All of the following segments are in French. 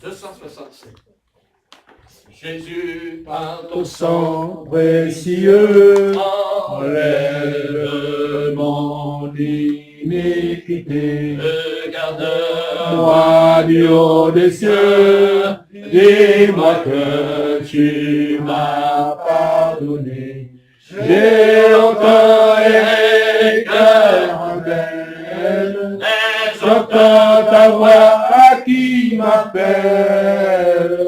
267. Jésus, par Ton sang précieux, enlève mon iniquité. Regarde-moi Du haut des cieux, dis-moi que tu m'as pardonné. J'ai entendu cœur rebelle, j'entends ta voix qui m'appelle.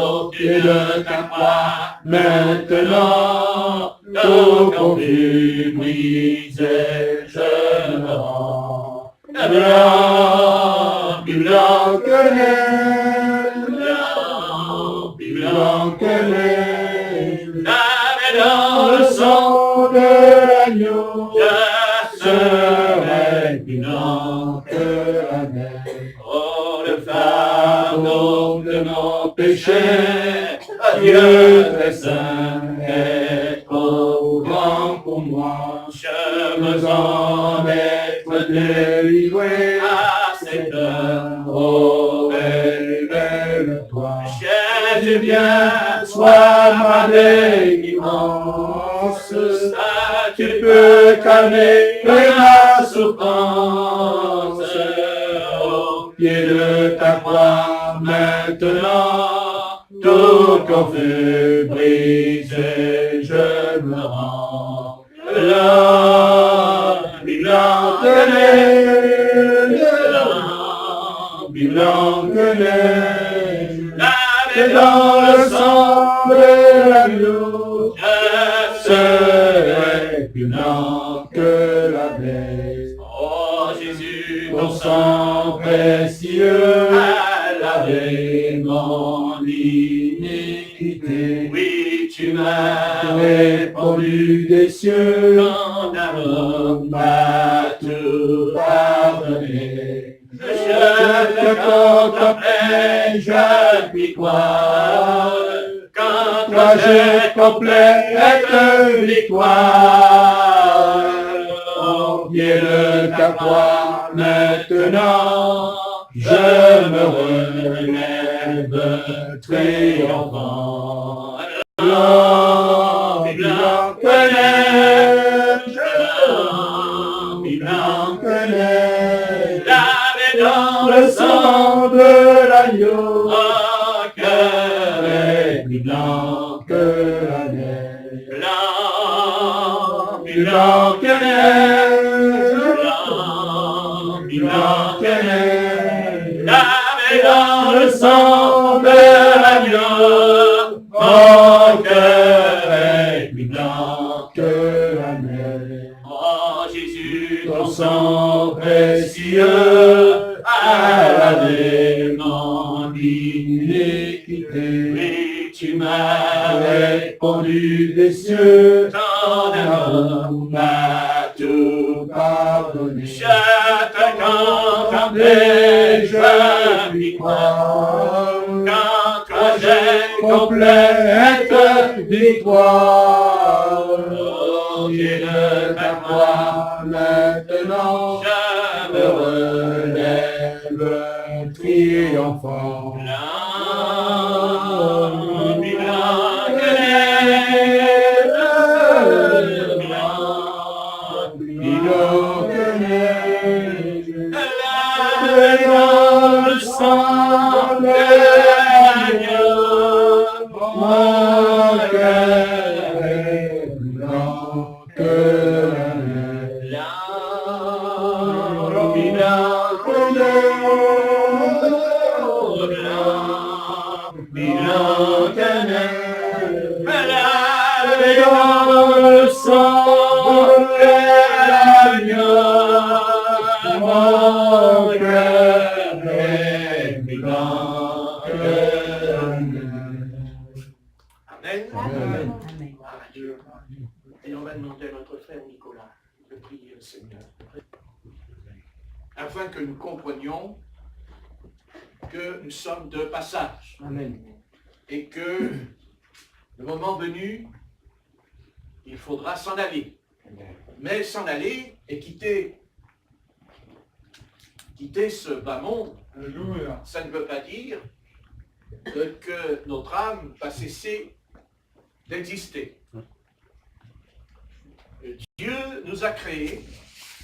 Au pied de ta croix, maintenant, tout confus, brisé, je me rends. Blanc, plus blanc que neige, plus blanc que neige. Lavé dans le sang de l'agneau, je serai plus blanc que la neige. Oh, le fardeau de nos péchés, Dieu très saint est trop grand pour moi. Je veux en être délivré à cette heure. Oh, révèle-toi. Jésus, viens, sois ma délivrance. Tu peux calmer ma souffrance. Au pied de ta croix, maintenant, tout confus brisé, je me rends. Blanc, plus blanc que neige, plus blanc que neige. Lavé dans le sang de l'agneau, je serai plus blanc que la neige. Oh Jésus, ton sang précieux a lavé mon iniquité. Oui, tu m'as répondu des cieux, ton amour m'a tout pardonné. Je te contemplais, je puis croire, qu'en toi j'ai complète victoire. Au pied de ta croix, maintenant, je me relève triomphant. Blanc, blanc que neige, blanc que neige, lavé dans le sang de l'agneau, mon cœur est plus blanc que la neige. Blanc, plus blanc que neige, plus blanc que neige, lavé dans le sang de l'agneau, mon cœur est plus blanc que la neige. Oh Jésus, ton sang précieux a lavé mon iniquité. Oui, tu m'as répondu des cieux, ton amour m'a tout pardonné. Je te contemplais, je puis croire, qu'en toi j'ai complète victoire. Au pied de ta croix, maintenant, je me relève triomphant. Blanc, plus blanc que neige, blanc, plus blanc que neige, lavé dans le sang de l'agneau, mon cœur est plus blanc que la neige. Blanc, plus blanc que neige, blanc, plus blanc que neige, lavé dans le sang de l'agneau, mon cœur est plus blanc que la neige. Amen. Amen. Voilà Dieu. Et on va demander à notre frère Nicolas de prier le Seigneur, afin que nous comprenions que nous sommes de passage. Amen. Et que le moment venu, il faudra s'en aller. Mais s'en aller et quitter ce bas monde, ça ne veut pas dire que notre âme va cesser d'exister. Dieu nous a créés,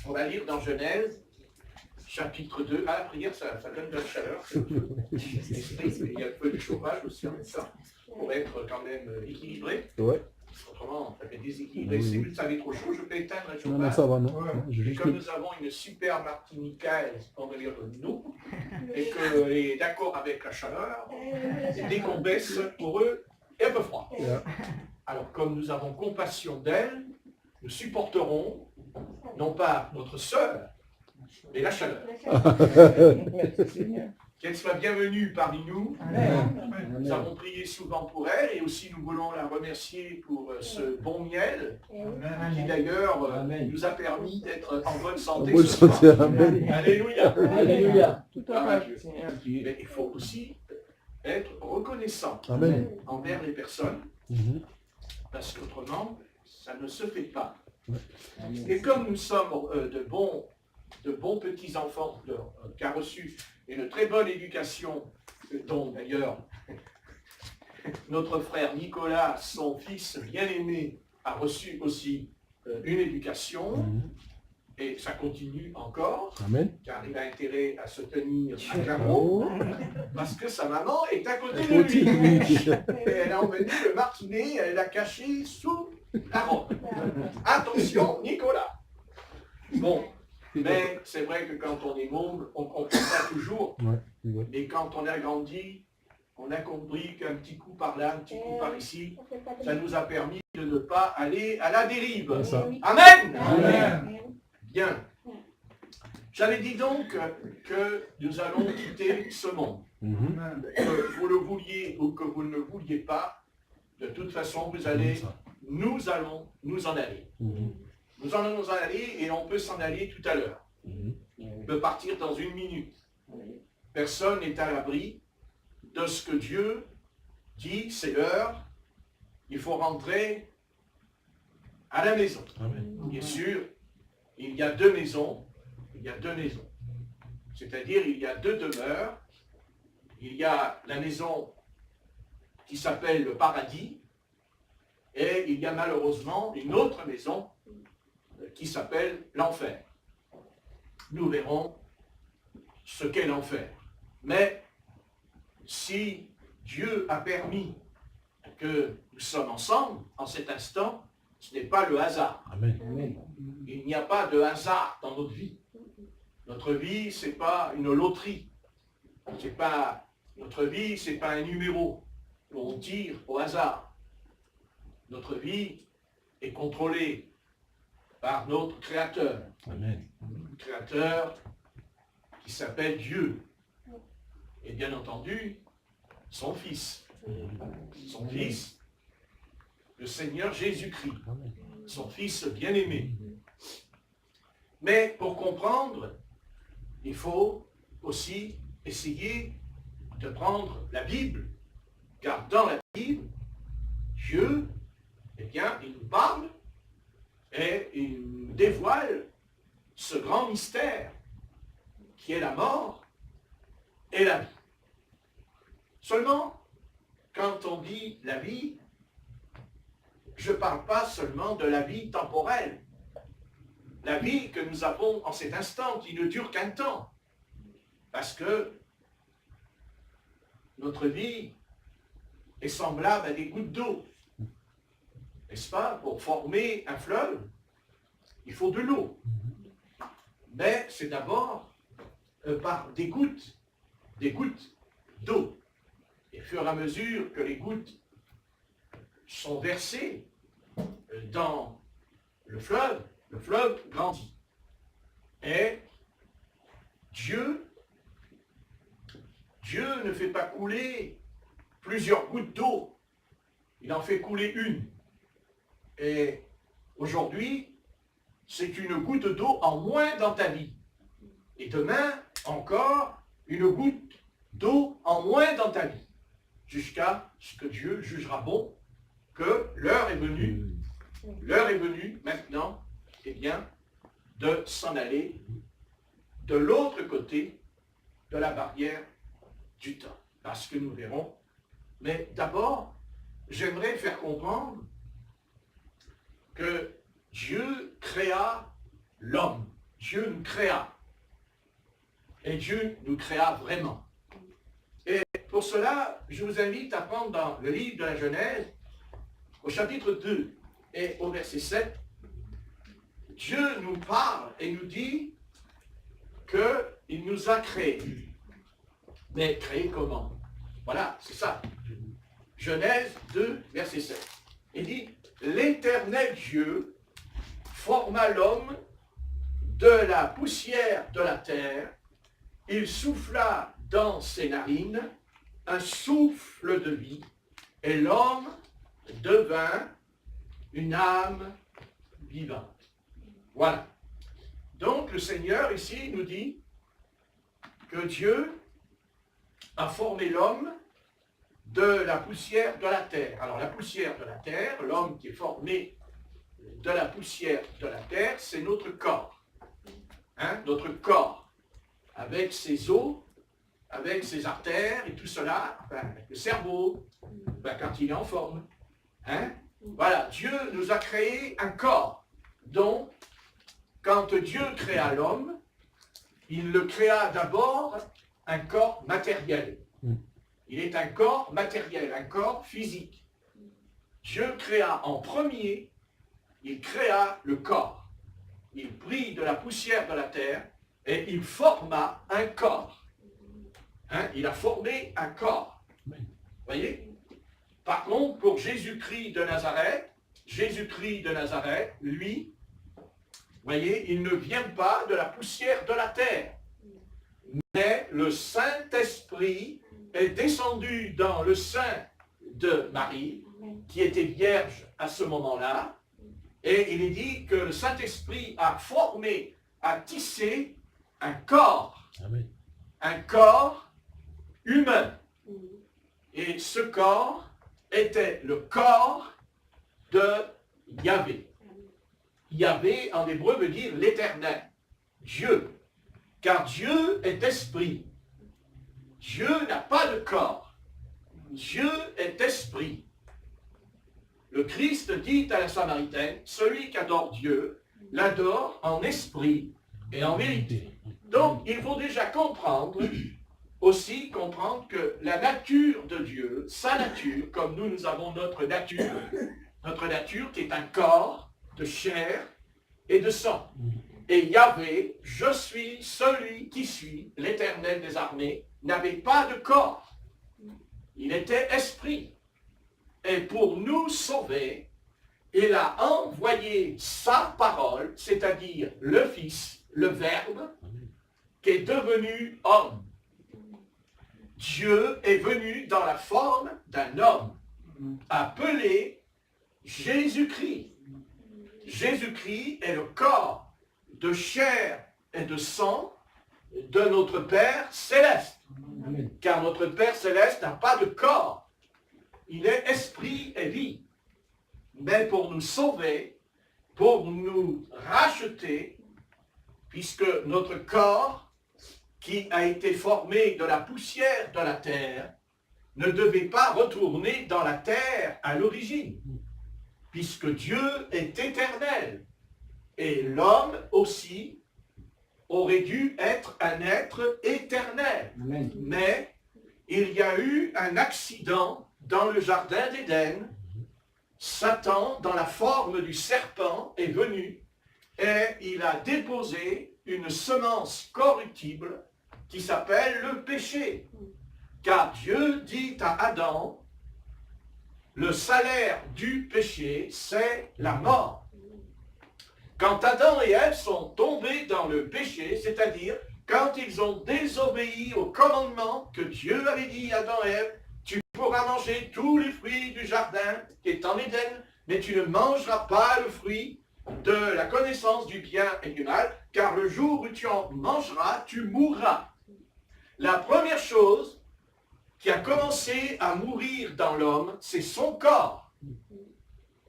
on va lire dans Genèse, chapitre 2, la prière, ça donne de la chaleur. Il y a un peu de chauffage aussi en même temps, pour être quand même équilibré. Ouais. Autrement, ça fait déséquilibré. Si vous savez trop chaud, je peux éteindre le chauffage. Non, ça va, non. Et comme nous avons une super martiniquaise, on va dire nous, et qu'elle est d'accord avec la chaleur, et dès qu'on baisse, pour eux, il est un peu froid. Alors, comme nous avons compassion d'elle, nous supporterons, non pas notre sœur, mais la chaleur. Qu'elle soit bienvenue parmi nous. Amen. Nous avons prié souvent pour elle et aussi nous voulons la remercier pour ce bon miel qui d'ailleurs nous a permis d'être en bonne santé. Ce soir. Amen. Alléluia. Alléluia. Mais il faut aussi être reconnaissant Amen. envers les personnes parce qu'autrement, ça ne se fait pas. Et comme nous sommes de bons petits-enfants qui ont reçu une très bonne éducation, dont d'ailleurs notre frère Nicolas, son fils bien-aimé, a reçu aussi une éducation, et ça continue encore, Amen. car il a intérêt à se tenir à carreau, parce que sa maman est à côté de lui. Et elle a emmené le martinet, elle l'a caché sous la robe. Attention, Nicolas. Bon, mais c'est vrai que quand on est môme, on ne comprend pas toujours. Ouais. Mais quand on a grandi, on a compris qu'un petit coup par là, un petit coup par ici, ça nous a permis de ne pas aller à la dérive. Amen. Amen. Bien. J'avais dit donc que nous allons quitter ce monde. Que vous le vouliez ou que vous ne le vouliez pas, de toute façon, nous allons nous en aller. Nous allons nous en aller et on peut s'en aller tout à l'heure. On peut partir dans 1 minute. Personne n'est à l'abri de ce que Dieu dit, c'est l'heure, il faut rentrer à la maison. Amen. Bien sûr, il y a 2 maisons, c'est-à-dire il y a 2 demeures. Il y a la maison qui s'appelle le paradis et il y a malheureusement une autre maison qui s'appelle l'enfer. Nous verrons ce qu'est l'enfer. Mais si Dieu a permis que nous sommes ensemble en cet instant, ce n'est pas le hasard. Amen. Il n'y a pas de hasard dans notre vie. Notre vie, ce n'est pas une loterie. Notre vie, ce n'est pas un numéro où on tire au hasard. Notre vie est contrôlée par notre Créateur. Amen. Créateur qui s'appelle Dieu. Et bien entendu, son Fils. Son Fils, le Seigneur Jésus-Christ. Son Fils bien-aimé. Mais pour comprendre, il faut aussi essayer de prendre la Bible. Car dans la Bible, Dieu, eh bien, il nous parle et il nous dévoile ce grand mystère qui est la mort et la vie. Seulement, quand on dit la vie, je ne parle pas seulement de la vie temporelle. La vie que nous avons en cet instant qui ne dure qu'un temps. Parce que notre vie est semblable à des gouttes d'eau. N'est-ce pas? Pour former un fleuve, il faut de l'eau. Mais c'est d'abord par des gouttes d'eau. Et au fur et à mesure que les gouttes sont versées dans le fleuve grandit. Et Dieu ne fait pas couler plusieurs gouttes d'eau. Il en fait couler une. Et aujourd'hui, c'est une goutte d'eau en moins dans ta vie. Et demain, encore une goutte d'eau en moins dans ta vie. Jusqu'à ce que Dieu jugera bon que l'heure est venue maintenant, eh bien, de s'en aller de l'autre côté de la barrière du temps. parce que nous verrons. Mais d'abord, j'aimerais faire comprendre que Dieu créa l'homme. Dieu nous créa. Et Dieu nous créa vraiment. Et pour cela, je vous invite à prendre dans le livre de la Genèse, au chapitre 2 et au verset 7, Dieu nous parle et nous dit qu'il nous a créés. Mais créés comment? Voilà, c'est ça. Genèse 2, verset 7. Il dit, l'Éternel Dieu forma l'homme de la poussière de la terre, il souffla dans ses narines un souffle de vie, et l'homme devint une âme vivante. Voilà. Donc le Seigneur ici nous dit que Dieu a formé l'homme de la poussière de la terre. Alors la poussière de la terre, l'homme qui est formé de la poussière de la terre, c'est notre corps. Hein? Notre corps, avec ses os, avec ses artères et tout cela, enfin, avec le cerveau, ben, quand il est en forme. Hein? Voilà, Dieu nous a créé un corps. Donc, quand Dieu créa l'homme, il le créa d'abord un corps matériel. Il est un corps matériel, un corps physique. Dieu créa en premier, il créa le corps. Il prit de la poussière de la terre et il forma un corps. Hein? Il a formé un corps. Voyez? Par contre, pour Jésus-Christ de Nazareth, lui, voyez, il ne vient pas de la poussière de la terre. Mais le Saint-Esprit est descendu dans le sein de Marie, qui était vierge à ce moment-là, et il est dit que le Saint-Esprit a formé, a tissé un corps. Amen. Un corps humain. Et ce corps était le corps de Yahvé. Yahvé en hébreu veut dire l'Éternel, Dieu. Car Dieu est esprit. Dieu n'a pas de corps. Dieu est esprit. Le Christ dit à la Samaritaine, celui qui adore Dieu, l'adore en esprit et en vérité. Donc, il faut déjà comprendre que la nature de Dieu, sa nature, comme nous avons notre nature qui est un corps de chair et de sang. Et Yahvé, je suis celui qui suis, l'Éternel des armées, n'avait pas de corps. Il était esprit. Et pour nous sauver, il a envoyé sa parole, c'est-à-dire le Fils, le Verbe, qui est devenu homme. Dieu est venu dans la forme d'un homme, appelé Jésus-Christ. Jésus-Christ est le corps de chair et de sang de notre Père céleste. Amen. Car notre Père céleste n'a pas de corps. Il est esprit et vie. Mais pour nous sauver, pour nous racheter, puisque notre corps, qui a été formé de la poussière de la terre, ne devait pas retourner dans la terre à l'origine, puisque Dieu est éternel. Et l'homme aussi aurait dû être un être éternel. Amen. Mais il y a eu un accident dans le jardin d'Éden. Satan, dans la forme du serpent, est venu et il a déposé une semence corruptible qui s'appelle le péché. Car Dieu dit à Adam, le salaire du péché, c'est la mort. Quand Adam et Ève sont tombés dans le péché, c'est-à-dire quand ils ont désobéi au commandement que Dieu avait dit à Adam et Ève, tu pourras manger tous les fruits du jardin qui est en Éden, mais tu ne mangeras pas le fruit de la connaissance du bien et du mal, car le jour où tu en mangeras, tu mourras. La première chose qui a commencé à mourir dans l'homme, c'est son corps.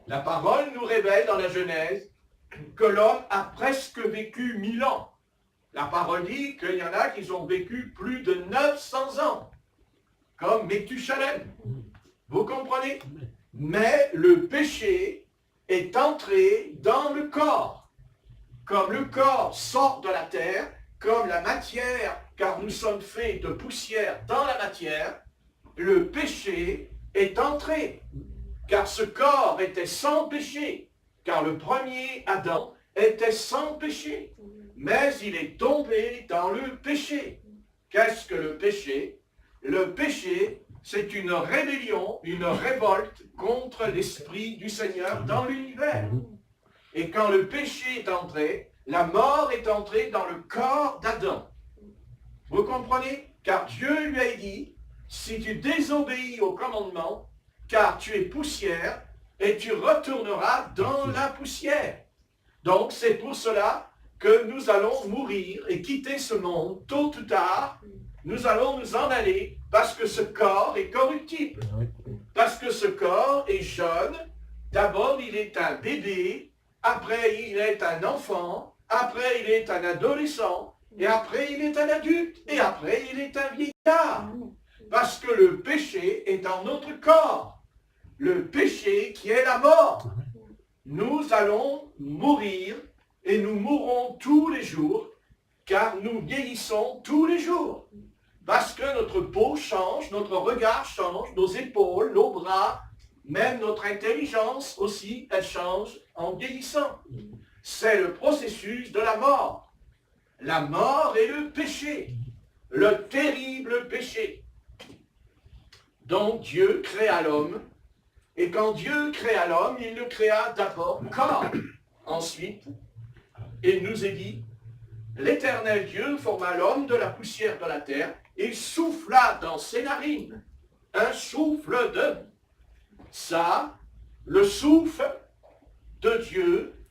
La parole nous révèle dans la Genèse que l'homme a presque vécu 1000 ans. La parole dit qu'il y en a qui ont vécu plus de 900 ans. comme Methushalem. Vous comprenez? Mais le péché est entré dans le corps. Comme le corps sort de la terre, comme la matière, car nous sommes faits de poussière dans la matière, le péché est entré. Car ce corps était sans péché, car le premier Adam était sans péché. Mais il est tombé dans le péché. Qu'est-ce que le péché? Le péché, c'est une rébellion, une révolte contre l'Esprit du Seigneur dans l'univers. Et quand le péché est entré, la mort est entrée dans le corps d'Adam. Vous comprenez? Car Dieu lui a dit, si tu désobéis au commandement, car tu es poussière, et tu retourneras dans la poussière. Donc c'est pour cela que nous allons mourir et quitter ce monde, tôt ou tard, nous allons nous en aller, parce que ce corps est corruptible. Parce que ce corps est jeune, d'abord il est un bébé, après il est un enfant, après il est un adolescent, et après il est un adulte, et après il est un vieillard. Parce que le péché est dans notre corps. Le péché qui est la mort. Nous allons mourir, et nous mourrons tous les jours, car nous vieillissons tous les jours. Parce que notre peau change, notre regard change, nos épaules, nos bras, même notre intelligence aussi, elle change en vieillissant. C'est le processus de la mort. La mort est le péché, le terrible péché. Donc Dieu créa l'homme, et quand Dieu créa l'homme, il le créa d'abord corps. Ensuite, il nous est dit, l'Éternel Dieu forma l'homme de la poussière de la terre, et souffla dans ses narines un souffle de ça, le souffle de Dieu,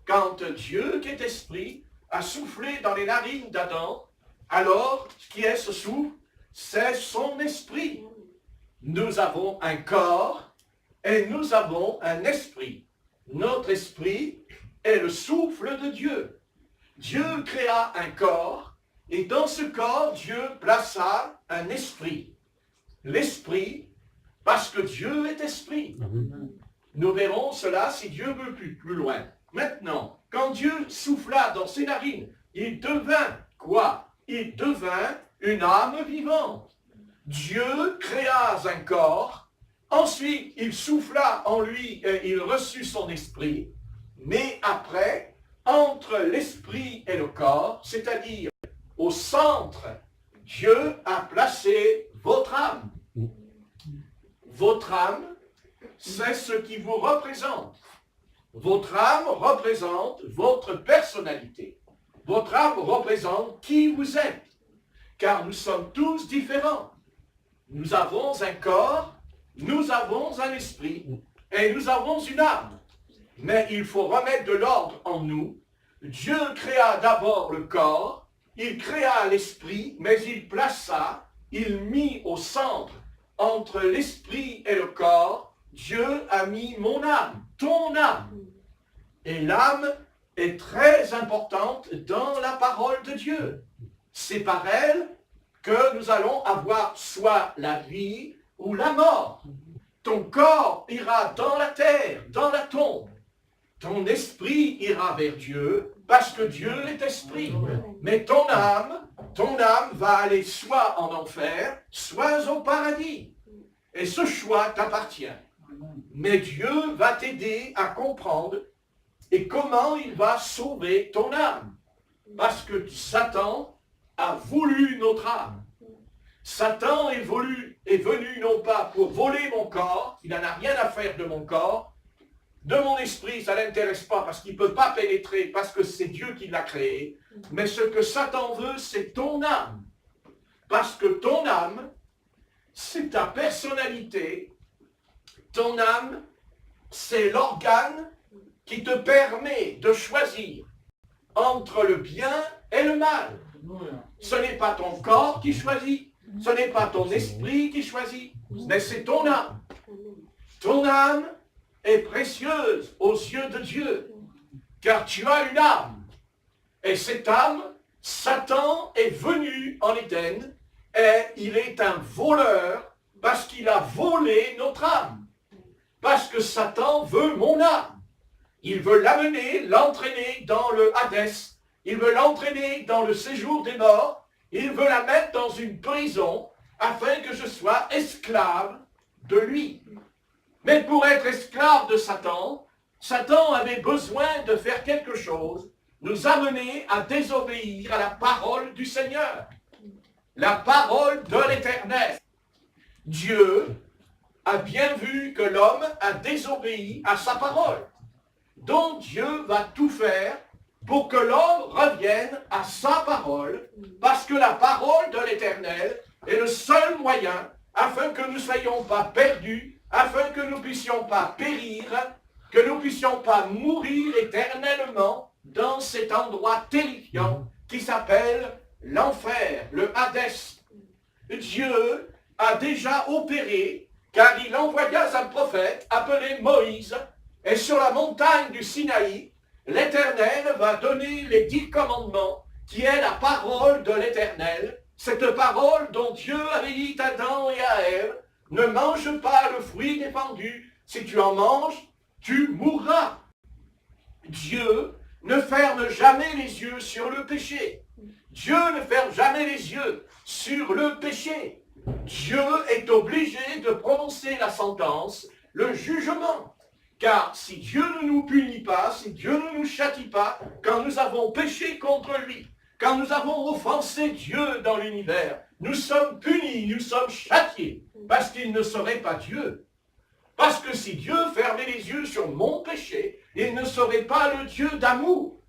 quand Dieu qui est esprit a soufflé dans les narines d'Adam, alors qui est ce souffle? C'est son esprit. Nous avons un corps et nous avons un esprit. Notre esprit est le souffle de Dieu. Dieu créa un corps, et dans ce corps, Dieu plaça un esprit. L'esprit, parce que Dieu est esprit. Nous verrons cela si Dieu veut plus loin. Maintenant, quand Dieu souffla dans ses narines, il devint quoi? Il devint une âme vivante. Dieu créa un corps, ensuite il souffla en lui et il reçut son esprit, mais après, entre l'esprit et le corps, c'est-à-dire au centre, Dieu a placé votre âme. Votre âme, c'est ce qui vous représente. Votre âme représente votre personnalité. Votre âme représente qui vous êtes. Car nous sommes tous différents. Nous avons un corps, nous avons un esprit, et nous avons une âme. Mais il faut remettre de l'ordre en nous. Dieu créa d'abord le corps, il créa l'esprit, mais il plaça, il mit au centre, entre l'esprit et le corps, Dieu a mis mon âme, ton âme. Et l'âme est très importante dans la parole de Dieu. C'est par elle que nous allons avoir soit la vie ou la mort. Ton corps ira dans la terre, dans la tombe. Ton esprit ira vers Dieu, parce que Dieu est esprit. Mais ton âme va aller soit en enfer, soit au paradis. Et ce choix t'appartient. Mais Dieu va t'aider à comprendre et comment il va sauver ton âme. Parce que Satan a voulu notre âme. Satan est venu non pas pour voler mon corps, il n'en a rien à faire de mon corps, de mon esprit, ça ne l'intéresse pas parce qu'il ne peut pas pénétrer, parce que c'est Dieu qui l'a créé. Mais ce que Satan veut, c'est ton âme. Parce que ton âme, c'est ta personnalité. Ton âme, c'est l'organe qui te permet de choisir entre le bien et le mal. Ce n'est pas ton corps qui choisit, ce n'est pas ton esprit qui choisit, mais c'est ton âme. Ton âme est précieuse aux yeux de Dieu, car tu as une âme. Et cette âme, Satan est venu en Éden, Et il est un voleur parce qu'il a volé notre âme. Parce que Satan veut mon âme. Il veut l'amener, l'entraîner dans le Hadès. Il veut l'entraîner dans le séjour des morts. Il veut la mettre dans une prison afin que je sois esclave de lui. Mais pour être esclave de Satan, Satan avait besoin de faire quelque chose, nous amener à désobéir à la parole du Seigneur. La parole de l'Éternel. Dieu a bien vu que l'homme a désobéi à sa parole. Donc Dieu va tout faire pour que l'homme revienne à sa parole, parce que la parole de l'Éternel est le seul moyen afin que nous ne soyons pas perdus, afin que nous ne puissions pas périr, que nous ne puissions pas mourir éternellement dans cet endroit terrifiant qui s'appelle l'enfer, le Hadès. Dieu a déjà opéré, car il envoya un prophète appelé Moïse, et sur la montagne du Sinaï, l'Éternel va donner les 10 commandements, qui est la parole de l'Éternel, cette parole dont Dieu avait dit à Adam et à Ève, ne mange pas le fruit défendu, si tu en manges, tu mourras. Dieu ne ferme jamais les yeux sur le péché. Dieu ne ferme jamais les yeux sur le péché. Dieu est obligé de prononcer la sentence, le jugement. Car si Dieu ne nous punit pas, si Dieu ne nous châtie pas, quand nous avons péché contre lui, quand nous avons offensé Dieu dans l'univers, nous sommes punis, nous sommes châtiés, parce qu'il ne serait pas Dieu. Parce que si Dieu fermait les yeux sur mon péché, il ne serait pas le Dieu d'amour.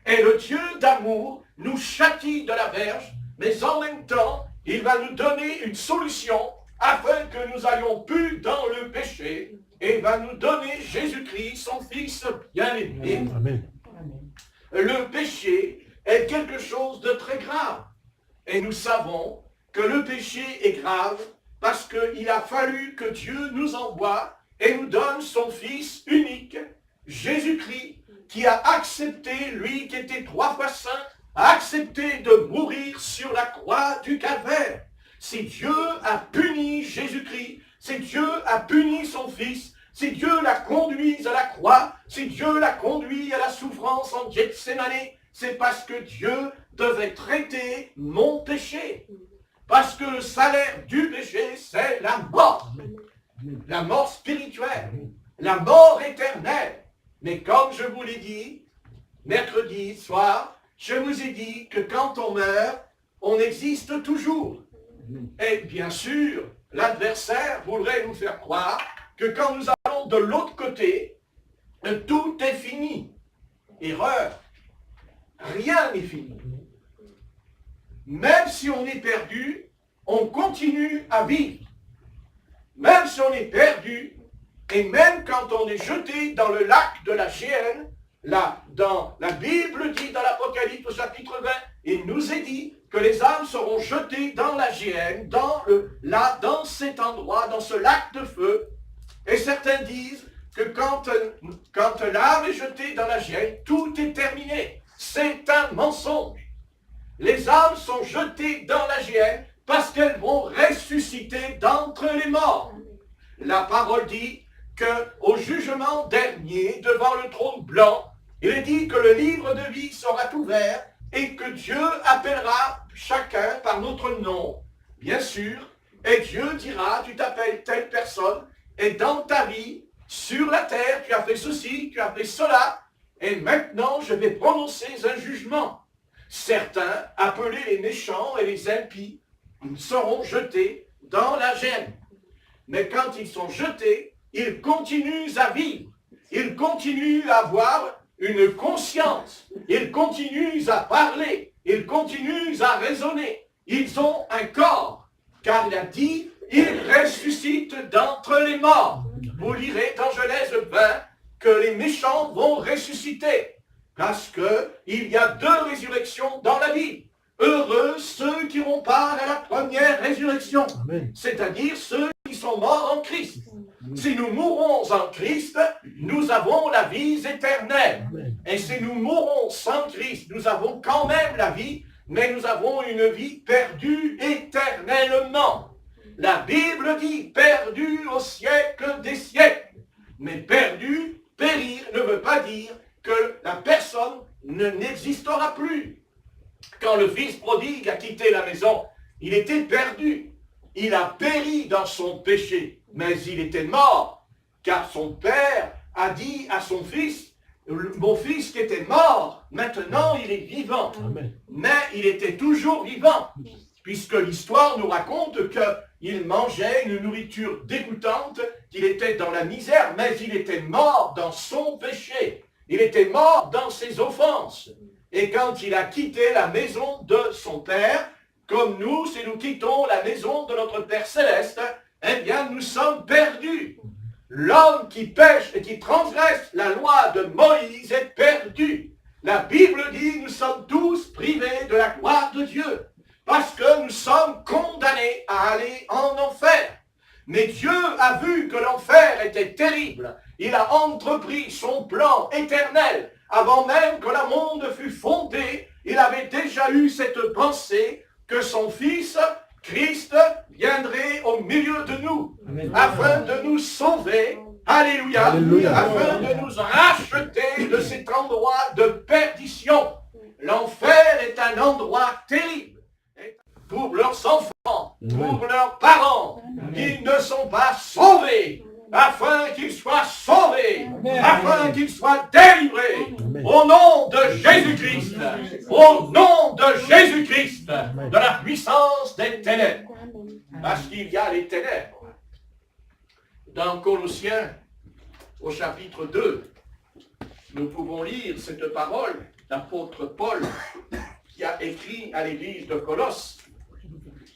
Et le Dieu d'amour nous châtie de la verge, mais en même temps, il va nous donner une solution afin que nous ayons pu dans le péché et va nous donner Jésus-Christ, son Fils bien-aimé. Amen. Le péché est quelque chose de très grave. Et nous savons que le péché est grave parce qu'il a fallu que Dieu nous envoie et nous donne son Fils unique, Jésus-Christ, qui a accepté, lui qui était 3 fois saint, a accepté de mourir sur la croix du calvaire. Si Dieu a puni Jésus-Christ, si Dieu a puni son Fils, si Dieu l'a conduit à la croix, si Dieu l'a conduit à la souffrance en Gethsémane, c'est parce que Dieu devait traiter mon péché. Parce que le salaire du péché, c'est la mort. La mort spirituelle, la mort éternelle. Mais comme je vous l'ai dit, mercredi soir, je vous ai dit que quand on meurt, on existe toujours. Et bien sûr, l'adversaire voudrait nous faire croire que quand nous allons de l'autre côté, tout est fini. Erreur. Rien n'est fini. Même si on est perdu, on continue à vivre. Même si on est perdu, et même quand on est jeté dans le lac de la géhenne, là, dans la Bible dit dans l'Apocalypse au chapitre 20, il nous est dit que les âmes seront jetées dans la géhenne, dans cet endroit, dans ce lac de feu. Et certains disent que quand l'âme est jetée dans la géhenne, tout est terminé. C'est un mensonge. Les âmes sont jetées dans la géhenne parce qu'elles vont ressusciter d'entre les morts. La parole dit qu'au jugement dernier, devant le trône blanc, il est dit que le livre de vie sera ouvert et que Dieu appellera chacun par notre nom, bien sûr, et Dieu dira, tu t'appelles telle personne, et dans ta vie, sur la terre, tu as fait ceci, tu as fait cela, et maintenant je vais prononcer un jugement. Certains, appelés les méchants et les impies, seront jetés dans la géhenne. Mais quand ils sont jetés, ils continuent à vivre. Ils continuent à avoir une conscience. Ils continuent à parler. Ils continuent à raisonner. Ils ont un corps. Car il a dit, ils ressuscitent d'entre les morts. Vous lirez dans Genèse 20 que les méchants vont ressusciter. Parce qu'il y a 2 résurrections dans la vie. Heureux ceux qui auront part à la première résurrection. C'est-à-dire ceux qui sont morts en Christ. Si nous mourons en Christ, nous avons la vie éternelle. Et si nous mourons sans Christ, nous avons quand même la vie, mais nous avons une vie perdue éternellement. La Bible dit perdu au siècle des siècles. Mais perdu, périr ne veut pas dire que la personne n'existera plus. Quand le fils prodigue a quitté la maison, il était perdu. Il a péri dans son péché, mais il était mort, car son père a dit à son fils, mon fils qui était mort, maintenant il est vivant. Amen. Mais il était toujours vivant, puisque l'histoire nous raconte qu'il mangeait une nourriture dégoûtante, qu'il était dans la misère, mais il était mort dans son péché. Il était mort dans ses offenses. Et quand il a quitté la maison de son père, comme nous, si nous quittons la maison de notre Père Céleste, eh bien nous sommes perdus. L'homme qui pêche et qui transgresse la loi de Moïse est perdu. La Bible dit nous sommes tous privés de la gloire de Dieu, parce que nous sommes condamnés à aller en enfer. Mais Dieu a vu que l'enfer était terrible. Il a entrepris son plan éternel. Avant même que le monde fût fondé, il avait déjà eu cette pensée que son Fils, Christ, viendrait au milieu de nous, Amen. Afin de nous sauver, alléluia, alléluia, afin de nous racheter de cet endroit de perdition. L'enfer est un endroit terrible pour leurs enfants, pour leurs parents, qui ne sont pas sauvés, afin qu'ils soient sauvés, afin qu'ils soient délivrés, au nom de Jésus-Christ, au nom de Jésus-Christ, de la puissance des ténèbres. Parce qu'il y a les ténèbres. Dans Colossiens, au chapitre 2, nous pouvons lire cette parole d'apôtre Paul, qui a écrit à l'église de Colosse,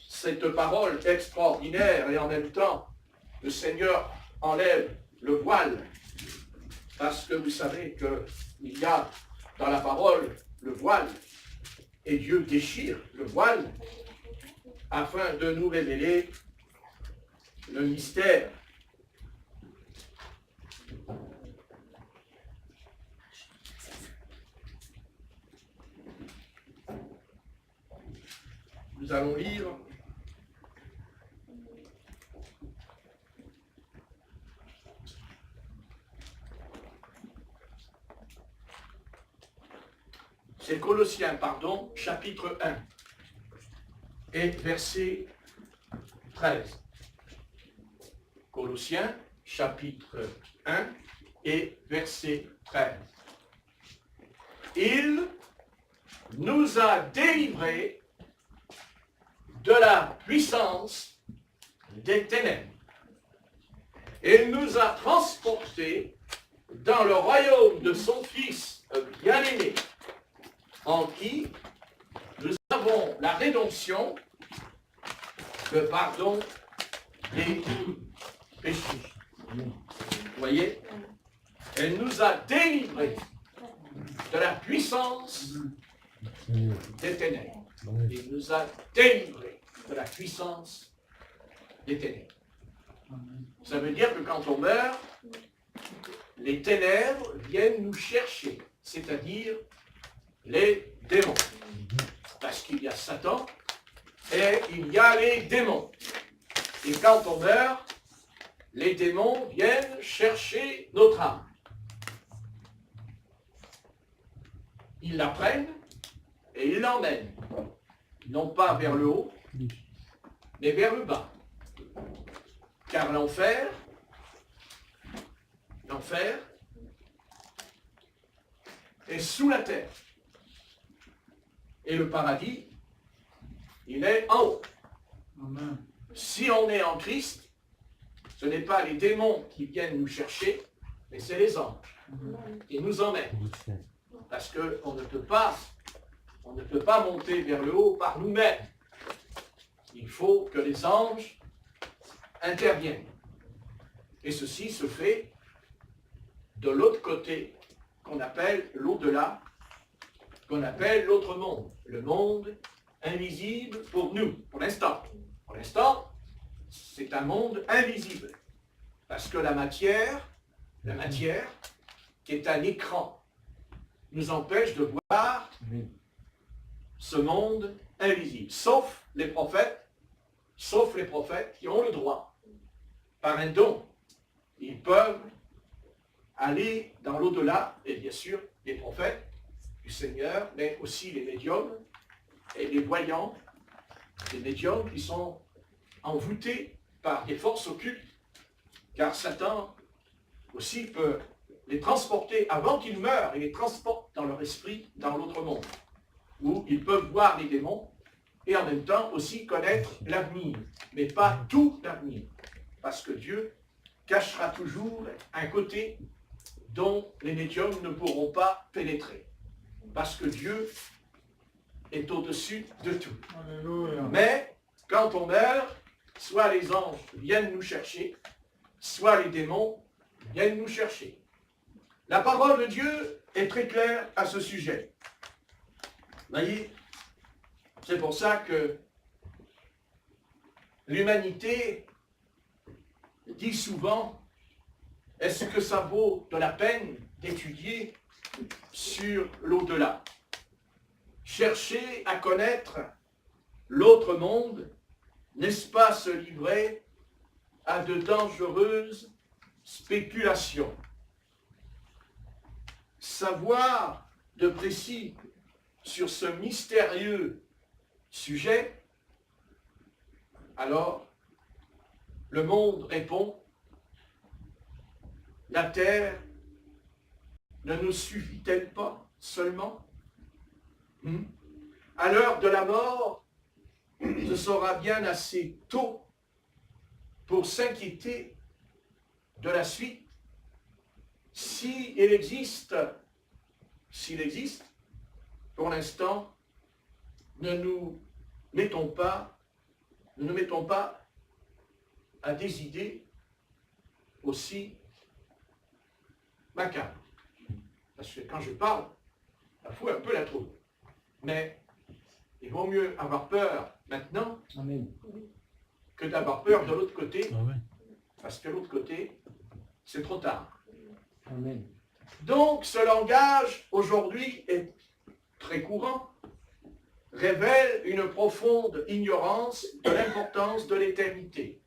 cette parole extraordinaire, et en même temps, le Seigneur enlève le voile, parce que vous savez qu'il y a dans la parole le voile, et Dieu déchire le voile afin de nous révéler le mystère. Nous allons lire c'est Colossiens, chapitre 1 et verset 13. Colossiens, chapitre 1 et verset 13. Il nous a délivrés de la puissance des ténèbres et nous a transportés dans le royaume de son Fils bien-aimé, en qui nous avons la rédemption, le pardon des péchés. Vous voyez? Elle nous a délivrés de la puissance des ténèbres. Il nous a délivrés de la puissance des ténèbres. Ça veut dire que quand on meurt, les ténèbres viennent nous chercher, c'est-à-dire les démons. Parce qu'il y a Satan et il y a les démons. Et quand on meurt, les démons viennent chercher notre âme. Ils la prennent et ils l'emmènent, non pas vers le haut, mais vers le bas. Car l'enfer est sous la terre. Et le paradis, il est en haut. Amen. Si on est en Christ, ce n'est pas les démons qui viennent nous chercher, mais c'est les anges qui nous emmènent. Parce qu'on ne peut pas monter vers le haut par nous-mêmes. Il faut que les anges interviennent. Et ceci se fait de l'autre côté, qu'on appelle l'au-delà, qu'on appelle l'autre monde, le monde invisible pour nous, pour l'instant. Pour l'instant, c'est un monde invisible, parce que la matière, qui est un écran, nous empêche de voir ce monde invisible, sauf les prophètes qui ont le droit, par un don, ils peuvent aller dans l'au-delà, et bien sûr, les prophètes du Seigneur, mais aussi les médiums et les voyants, les médiums qui sont envoûtés par des forces occultes, car Satan aussi peut les transporter avant qu'ils meurent, et les transporte dans leur esprit, dans l'autre monde, où ils peuvent voir les démons, et en même temps aussi connaître l'avenir, mais pas tout l'avenir, parce que Dieu cachera toujours un côté dont les médiums ne pourront pas pénétrer, parce que Dieu est au-dessus de tout. Alléluia. Mais quand on meurt, soit les anges viennent nous chercher, soit les démons viennent nous chercher. La parole de Dieu est très claire à ce sujet. Voyez, c'est pour ça que l'humanité dit souvent, est-ce que ça vaut de la peine d'étudier sur l'au-delà? Chercher à connaître l'autre monde, n'est-ce pas se livrer à de dangereuses spéculations? Savoir de précis sur ce mystérieux sujet, alors le monde répond, la terre ne nous suffit-elle pas seulement? À l'heure de la mort, ce sera bien assez tôt pour s'inquiéter de la suite. S'il existe, pour l'instant, ne nous mettons pas à des idées aussi macabres. Parce que quand je parle, il faut un peu la trouver. Mais il vaut mieux avoir peur maintenant Amen. que d'avoir peur de l'autre côté, Amen. parce que l'autre côté, c'est trop tard. Amen. Donc, ce langage, aujourd'hui, est très courant, révèle une profonde ignorance de l'importance de l'éternité,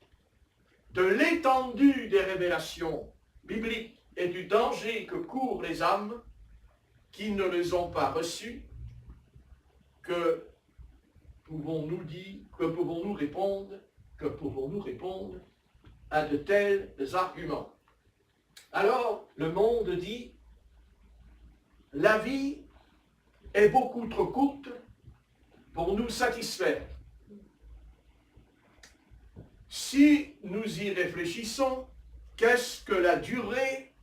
de l'étendue des révélations bibliques et du danger que courent les âmes qui ne les ont pas reçues. Que pouvons-nous dire, que pouvons-nous répondre à de tels arguments? Alors, le monde dit, la vie est beaucoup trop courte pour nous satisfaire. Si nous y réfléchissons, qu'est-ce que la durée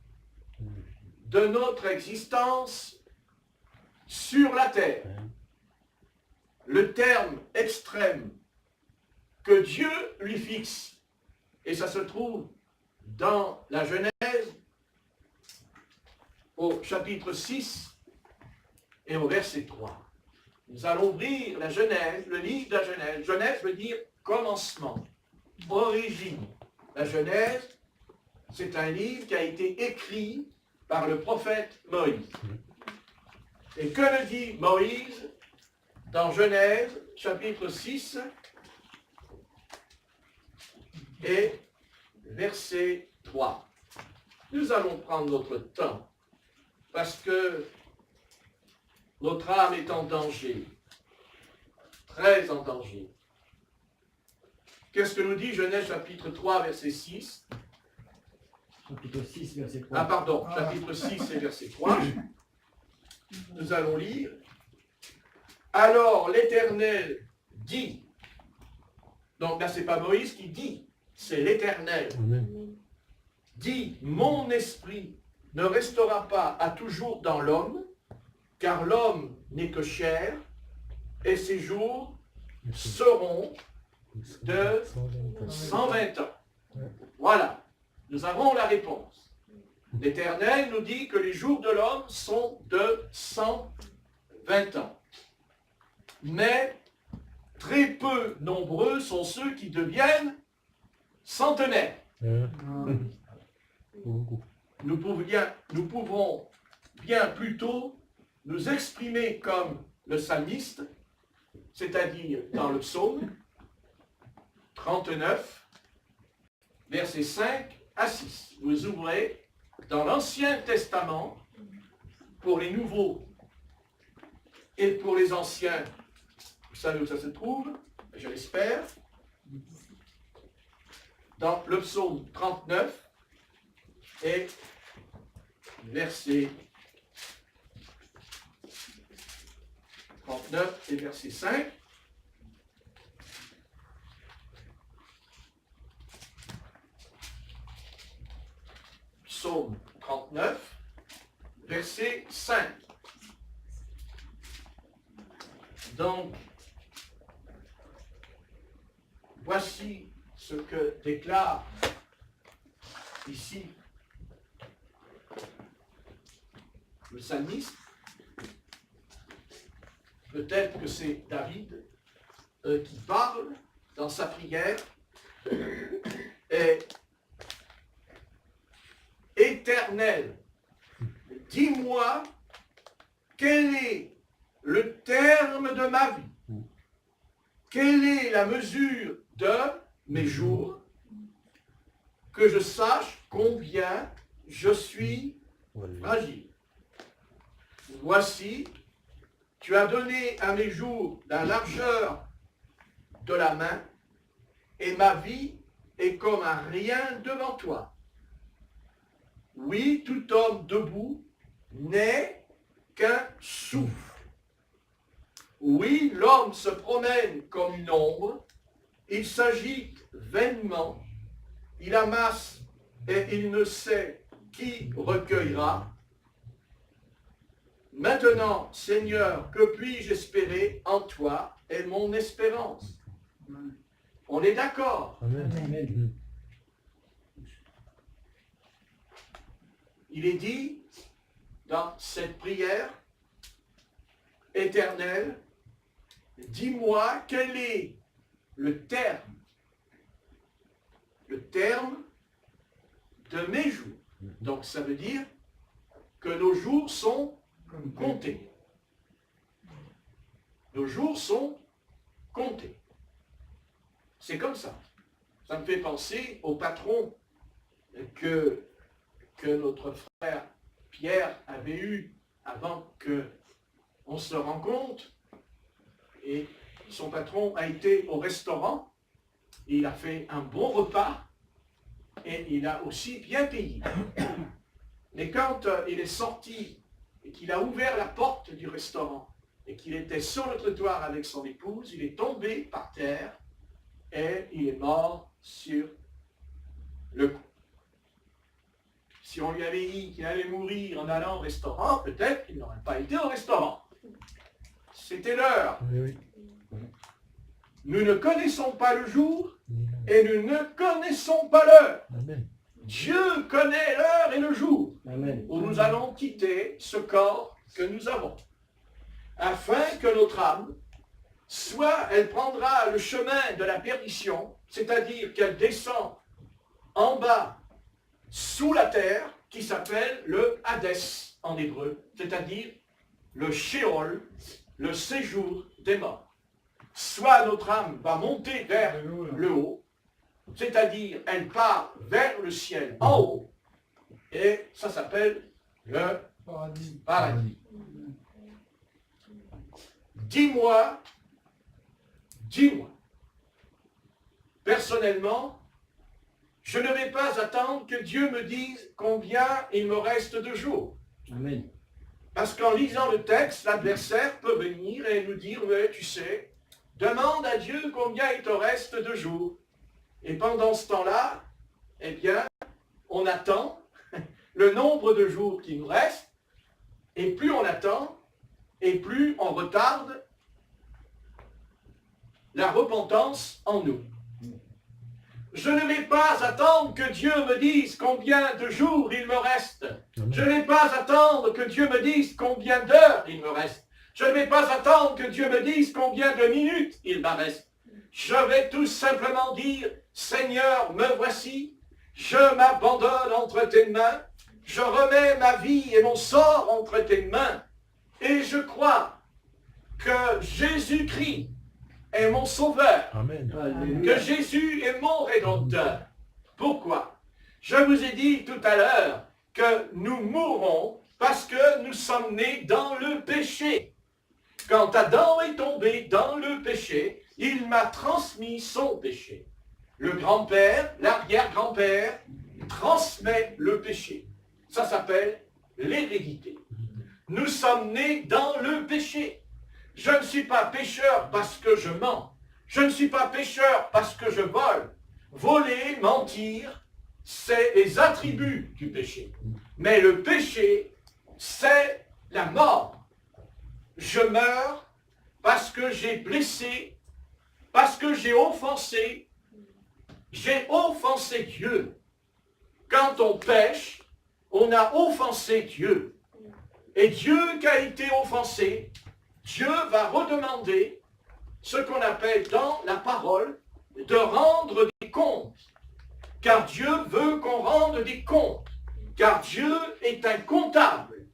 de notre existence sur la terre? Le terme extrême que Dieu lui fixe, et ça se trouve dans la Genèse, au chapitre 6 et au verset 3. Nous allons ouvrir la Genèse, le livre de la Genèse. Genèse veut dire commencement, origine. La Genèse, c'est un livre qui a été écrit par le prophète Moïse. Et que le dit Moïse dans Genèse, chapitre 6 et verset 3. Nous allons prendre notre temps, parce que notre âme est en danger, très en danger. Qu'est-ce que nous dit Genèse chapitre 3, verset 6? Chapitre 6, verset 3. Ah pardon, chapitre 6 et verset 3. Nous allons lire. Alors l'Éternel dit, donc là c'est pas Moïse qui dit, c'est l'Éternel. Dit, mon esprit ne restera pas à toujours dans l'homme, car l'homme n'est que chair, et ses jours seront de 120 ans. Voilà, nous avons la réponse. L'Éternel nous dit que les jours de l'homme sont de 120 ans. Mais très peu nombreux sont ceux qui deviennent centenaires. Nous pouvons bien plutôt nous exprimer comme le psalmiste c'est-à-dire dans le psaume 39, versets 5 à 6. Vous ouvrez dans l'Ancien Testament, pour les nouveaux et pour les anciens. Vous savez où ça se trouve, je l'espère. Dans le psaume 39 et verset 39 et verset 5. Psaume 39, verset 5. Donc, voici ce que déclare ici le psalmiste. Peut-être que c'est David qui parle dans sa prière. Et Éternel, dis-moi quel est le terme de ma vie, quelle est la mesure de mes jours, que je sache combien je suis fragile. Voici, tu as donné à mes jours la largeur de la main, et ma vie est comme un rien devant toi. Oui, tout homme debout n'est qu'un souffle. Oui, l'homme se promène comme une ombre, il s'agite vainement, il amasse et il ne sait qui recueillera. Maintenant, Seigneur, que puis-je espérer en toi est mon espérance. On est d'accord. Amen. Il est dit dans cette prière, Éternel, dis-moi quel est le terme de mes jours. Donc ça veut dire que nos jours sont comptés. Nos jours sont comptés. C'est comme ça. Ça me fait penser au patron que notre frère Pierre avait eu avant qu'on se rencontre. Et son patron a été au restaurant, il a fait un bon repas et il a aussi bien payé. Mais quand il est sorti et qu'il a ouvert la porte du restaurant et qu'il était sur le trottoir avec son épouse, il est tombé par terre et il est mort sur le coup. Si on lui avait dit qu'il allait mourir en allant au restaurant, peut-être qu'il n'aurait pas été au restaurant. C'était l'heure. Oui. Nous ne connaissons pas le jour et nous ne connaissons pas l'heure. Amen. Dieu connaît l'heure et le jour Amen. où nous allons quitter ce corps que nous avons, afin que notre âme, soit elle prendra le chemin de la perdition, c'est-à-dire qu'elle descend en bas sous la terre, qui s'appelle le Hadès en hébreu, c'est-à-dire le Sheol, le séjour des morts. Soit notre âme va monter vers le haut, c'est-à-dire elle part vers le ciel en haut, et ça s'appelle le paradis. Dis-moi, personnellement, je ne vais pas attendre que Dieu me dise combien il me reste de jours. Amen. Parce qu'en lisant le texte, l'adversaire peut venir et nous dire, mais tu sais, demande à Dieu combien il te reste de jours. Et pendant ce temps-là, eh bien, on attend le nombre de jours qui nous reste, et plus on attend, et plus on retarde la repentance en nous. Je ne vais pas attendre que Dieu me dise combien de jours il me reste. Je ne vais pas attendre que Dieu me dise combien d'heures il me reste. Je ne vais pas attendre que Dieu me dise combien de minutes il me reste. Je vais tout simplement dire, Seigneur, me voici, je m'abandonne entre tes mains, je remets ma vie et mon sort entre tes mains, et je crois que Jésus-Christ est mon sauveur. Amen. Alléluia. Que Jésus est mon rédempteur. Pourquoi? Je vous ai dit tout à l'heure que nous mourrons parce que nous sommes nés dans le péché. Quand Adam est tombé dans le péché, il m'a transmis son péché. Le grand-père, l'arrière-grand-père, transmet le péché. Ça s'appelle l'hérédité. Nous sommes nés dans le péché. Je ne suis pas pécheur parce que je mens. Je ne suis pas pécheur parce que je vole. Voler, mentir, c'est les attributs du péché. Mais le péché, c'est la mort. Je meurs parce que j'ai blessé, parce que j'ai offensé Dieu. Quand on pêche, on a offensé Dieu. Et Dieu qui a été offensé, Dieu va redemander ce qu'on appelle dans la parole de rendre des comptes. Car Dieu veut qu'on rende des comptes. Car Dieu est un comptable.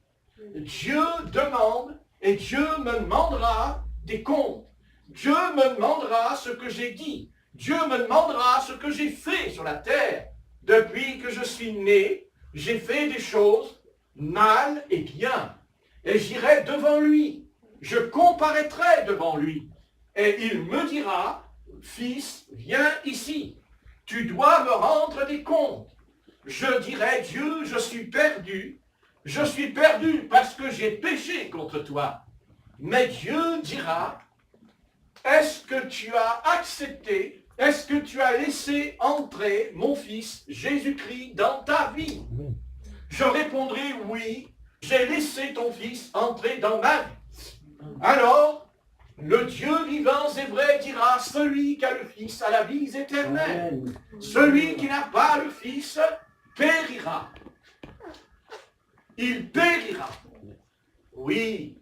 Dieu demande et Dieu me demandera des comptes. Dieu me demandera ce que j'ai dit. Dieu me demandera ce que j'ai fait sur la terre. Depuis que je suis né, j'ai fait des choses mal et bien. Et j'irai devant lui. Je comparaîtrai devant lui. Et il me dira, fils, viens ici. Tu dois me rendre des comptes. Je dirai, Dieu, je suis perdu. Je suis perdu parce que j'ai péché contre toi. Mais Dieu dira, est-ce que tu as accepté, est-ce que tu as laissé entrer mon fils Jésus-Christ dans ta vie? Je répondrai, oui, j'ai laissé ton fils entrer dans ma vie. Alors, le Dieu vivant et vrai dira, celui qui a le fils a la vie éternelle. Amen. Celui qui n'a pas le fils périra. Il périra. Oui,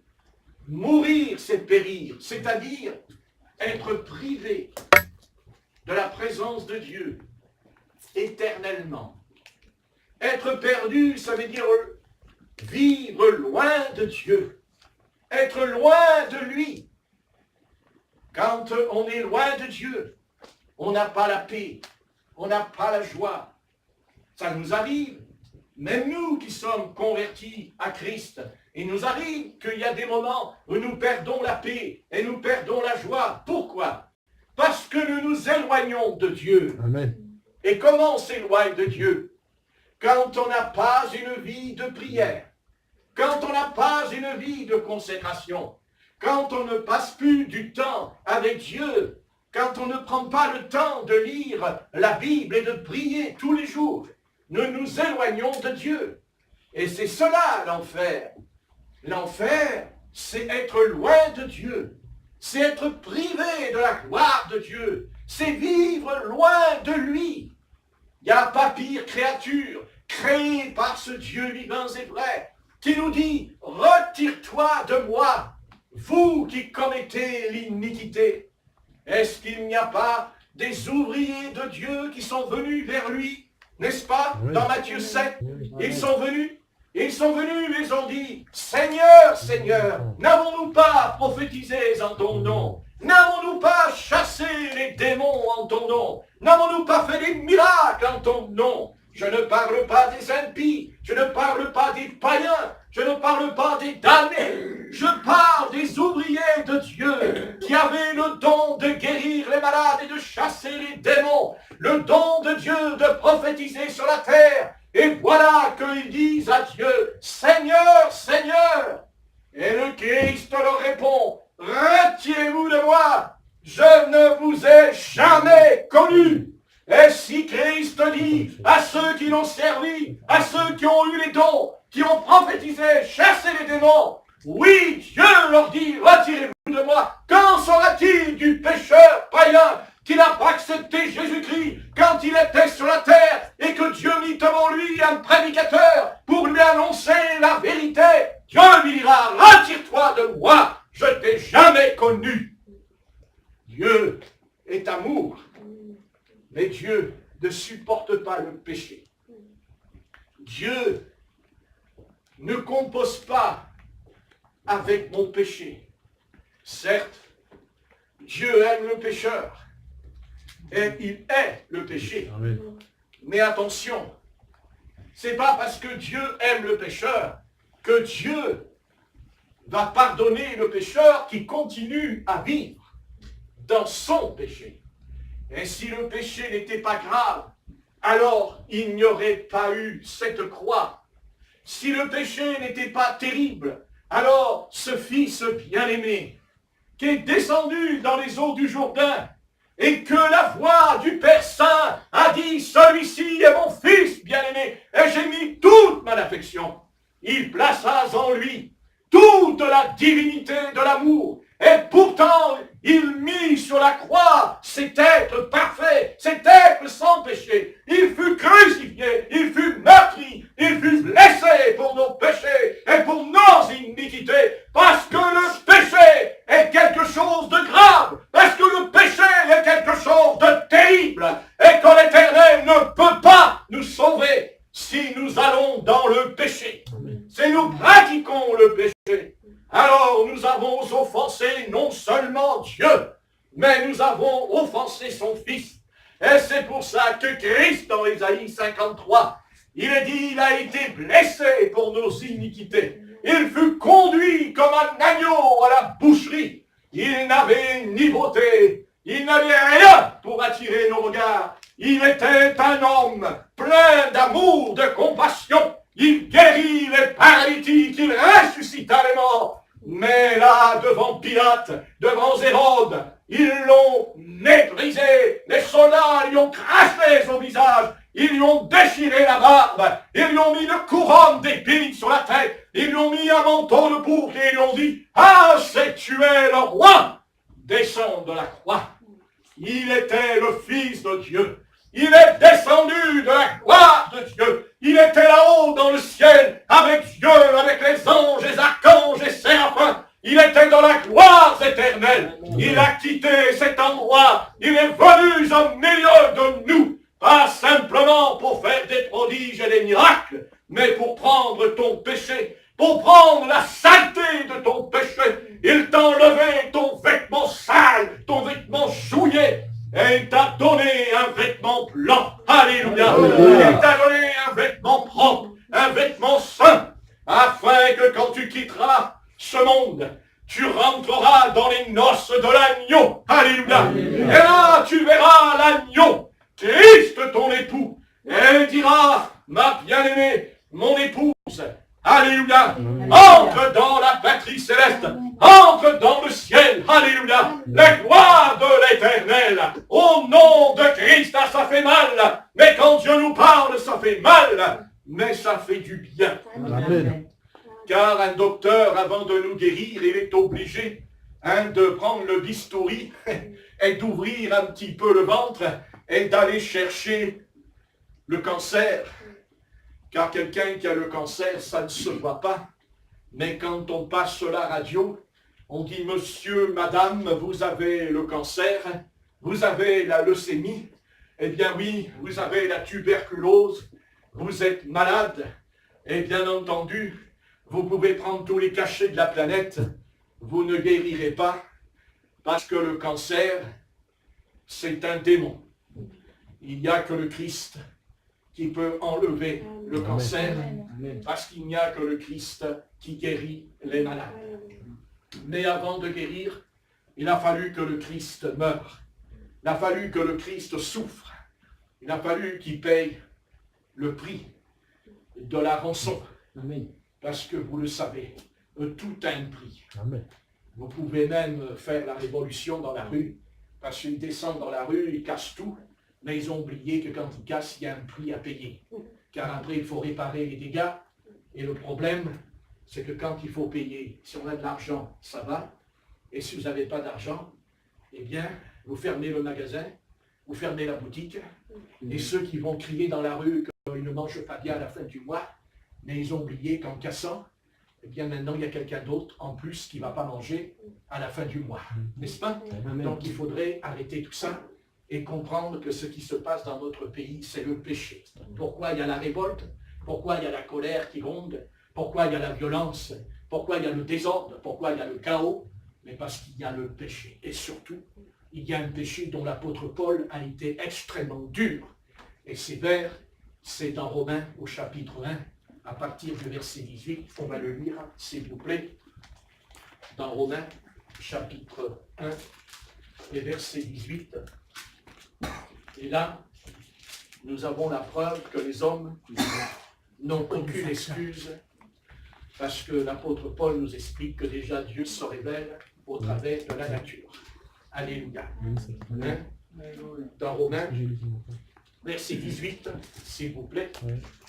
mourir, c'est périr, c'est-à-dire être privé de la présence de Dieu éternellement. Être perdu, ça veut dire vivre loin de Dieu, être loin de lui. Quand on est loin de Dieu, on n'a pas la paix, on n'a pas la joie. Ça nous arrive, même nous qui sommes convertis à Christ, il nous arrive qu'il y a des moments où nous perdons la paix et nous perdons la joie. Pourquoi? Parce que nous nous éloignons de Dieu. Amen. Et comment on s'éloigne de Dieu? Quand on n'a pas une vie de prière, quand on n'a pas une vie de consécration, quand on ne passe plus du temps avec Dieu, quand on ne prend pas le temps de lire la Bible et de prier tous les jours, nous nous éloignons de Dieu. Et c'est cela l'enfer. L'enfer, c'est être loin de Dieu. C'est être privé de la gloire de Dieu. C'est vivre loin de lui. Il n'y a pas pire créature créée par ce Dieu vivant et vrai qui nous dit, retire-toi de moi, vous qui commettez l'iniquité. Est-ce qu'il n'y a pas des ouvriers de Dieu qui sont venus vers lui, n'est-ce pas, Oui. dans Matthieu 7, Oui. ils sont venus, ils ont dit, Seigneur, Seigneur, n'avons-nous pas prophétisé en ton nom? N'avons-nous pas chassé les démons en ton nom? N'avons-nous pas fait des miracles en ton nom? Je ne parle pas des impies, je ne parle pas des païens, je ne parle pas des damnés, je parle des ouvriers de Dieu qui avaient le don de guérir les malades et de chasser les démons, le don de Dieu de prophétiser sur la terre. Et voilà qu'ils disent à Dieu, Seigneur, Seigneur. Et le Christ leur répond, retirez-vous de moi, je ne vous ai jamais connu. Et si Christ dit à ceux qui l'ont servi, à ceux qui ont eu les dons, qui ont prophétisé, chassé les démons, oui, Dieu leur dit, retirez-vous de moi. Qu'en sera-t-il du pécheur païen qui n'a pas accepté Jésus-Christ quand il était sur la terre et que Dieu mit devant lui un prédicateur pour lui annoncer la vérité? Dieu lui dira, retire-toi de moi, je ne t'ai jamais connu. Dieu est amour. Mais Dieu ne supporte pas le péché. Dieu ne compose pas avec mon péché. Certes, Dieu aime le pécheur. Et il est le péché. Amen. Mais attention, c'est pas parce que Dieu aime le pécheur que Dieu va pardonner le pécheur qui continue à vivre dans son péché. Et si le péché n'était pas grave, alors il n'y aurait pas eu cette croix. Si le péché n'était pas terrible, alors ce Fils bien-aimé qui est descendu dans les eaux du Jourdain et que la voix du Père Saint a dit, celui-ci est mon Fils bien-aimé et j'ai mis toute mon affection. Il plaça en lui toute la divinité de l'amour. Et pourtant, il mit sur la croix cet être parfait, cet être sans péché. Il fut crucifié, il fut meurtri, il fut blessé pour nos péchés et pour nos iniquités. Parce que le péché est quelque chose de grave. Parce que le péché est quelque chose de terrible. Et que l'Éternel ne peut pas nous sauver si nous allons dans le péché. Si nous pratiquons le péché, alors nous avons offensé non seulement Dieu, mais nous avons offensé son Fils. Et c'est pour ça que Christ, dans Ésaïe 53, il est dit, il a été blessé pour nos iniquités. Il fut conduit comme un agneau à la boucherie. Il n'avait ni beauté, il n'avait rien pour attirer nos regards. Il était un homme plein d'amour, de compassion. Il guérit les paralytiques, il ressuscita les morts. Mais là, devant Pilate, devant Hérode, ils l'ont méprisé. Les soldats lui ont craché son visage. Ils lui ont déchiré la barbe. Ils lui ont mis une couronne d'épines sur la tête. Ils lui ont mis un manteau de pourpre et ils lui ont dit, « Ah, c'est tu es le roi! Descends de la croix. » Il était le Fils de Dieu. Il est descendu de la gloire de Dieu. Il était là-haut dans le ciel, avec Dieu, avec les anges, les archanges, les séraphins. Il était dans la gloire éternelle. Il a quitté cet endroit. Il est venu au milieu de nous. Pas simplement pour faire des prodiges et des miracles, mais pour prendre ton péché, pour prendre la saleté de ton péché. Il t'a enlevé ton vêtement sale, ton vêtement souillé. Et il t'a donné un vêtement blanc. Alléluia. Il t'a donné un vêtement propre, un vêtement saint, afin que quand tu quitteras ce monde, tu rentreras dans les noces de l'agneau. Alléluia. Et là, tu verras l'agneau, Christ ton époux. Et il dira, ma bien-aimée, mon épouse, alléluia, entre dans la patrie céleste, entre dans le ciel, alléluia, la gloire de l'Éternel, au nom de Christ, ça fait mal, mais quand Dieu nous parle, ça fait mal, mais ça fait du bien. Amen. Car un docteur, avant de nous guérir, il est obligé de prendre le bistouri et d'ouvrir un petit peu le ventre et d'aller chercher le cancer. Car quelqu'un qui a le cancer, ça ne se voit pas. Mais quand on passe la radio, on dit, monsieur, madame, vous avez le cancer, vous avez la leucémie, eh bien oui, vous avez la tuberculose, vous êtes malade, et bien entendu, vous pouvez prendre tous les cachets de la planète, vous ne guérirez pas, parce que le cancer, c'est un démon. Il n'y a que le Christ qui peut enlever le cancer, parce qu'il n'y a que le Christ qui guérit les malades. Mais avant de guérir, il a fallu que le Christ meure. Il a fallu que le Christ souffre. Il a fallu qu'il paye le prix de la rançon. Amen. Parce que vous le savez, tout a un prix. Amen. Vous pouvez même faire la révolution dans la rue, parce qu'ils descendent dans la rue, ils cassent tout, mais ils ont oublié que quand ils cassent, il y a un prix à payer. Car après, il faut réparer les dégâts. Et le problème, c'est que quand il faut payer, si on a de l'argent, ça va. Et si vous n'avez pas d'argent, eh bien, vous fermez le magasin, vous fermez la boutique. Et ceux qui vont crier dans la rue qu'ils ne mangent pas bien à la fin du mois, mais ils ont oublié qu'en cassant, eh bien maintenant il y a quelqu'un d'autre en plus qui ne va pas manger à la fin du mois. N'est-ce pas? Donc il faudrait arrêter tout ça et comprendre que ce qui se passe dans notre pays, c'est le péché. Pourquoi il y a la révolte? Pourquoi il y a la colère qui gronde? Pourquoi il y a la violence? Pourquoi il y a le désordre? Pourquoi il y a le chaos? mais parce qu'il y a le péché. Et surtout, il y a un péché dont l'apôtre Paul a été extrêmement dur et sévère. C'est dans Romains au chapitre 1, à partir du verset 18. On va le lire, s'il vous plaît. Dans Romains, chapitre 1, et verset 18. Et là, nous avons la preuve que les hommes n'ont aucune excuse, parce que l'apôtre Paul nous explique que déjà Dieu se révèle au travers de la nature. Alléluia. Hein? Dans Romains, verset 18, s'il vous plaît,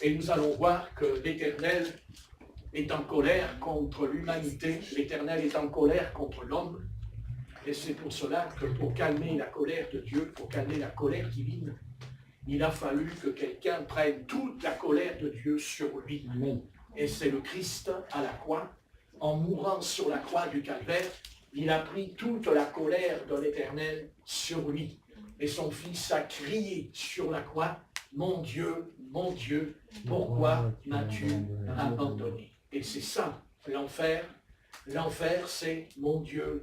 et nous allons voir que l'Éternel est en colère contre l'humanité, l'Éternel est en colère contre l'homme, et c'est pour cela que pour calmer la colère de Dieu, pour calmer la colère divine, il a fallu que quelqu'un prenne toute la colère de Dieu sur lui. Amen. Et c'est le Christ à la croix. En mourant sur la croix du Calvaire, il a pris toute la colère de l'Éternel sur lui. Et son Fils a crié sur la croix, « Mon Dieu, pourquoi m'as-tu abandonné ?» Et c'est ça, l'enfer. L'enfer, c'est « Mon Dieu,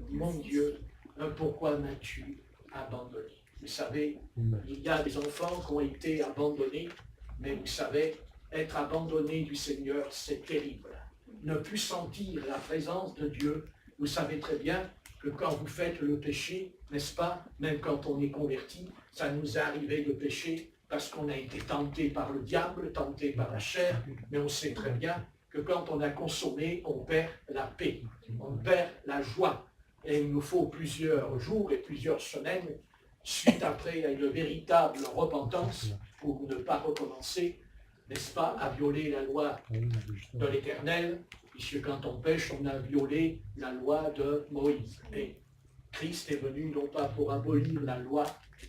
pourquoi m'as-tu abandonné ?» Vous savez, il y a des enfants qui ont été abandonnés, mais vous savez, être abandonné du Seigneur, c'est terrible. Ne plus sentir la présence de Dieu, vous savez très bien que quand vous faites le péché, n'est-ce pas, même quand on est converti, ça nous est arrivé de pécher parce qu'on a été tenté par le diable, tenté par la chair, mais on sait très bien que quand on a consommé, on perd la paix, on perd la joie. Et il nous faut plusieurs jours et plusieurs semaines suite après à une véritable repentance pour ne pas recommencer, n'est-ce pas, à violer la loi de l'Éternel, puisque quand on pêche, on a violé la loi de Moïse. Et Christ est venu non pas pour abolir la loi,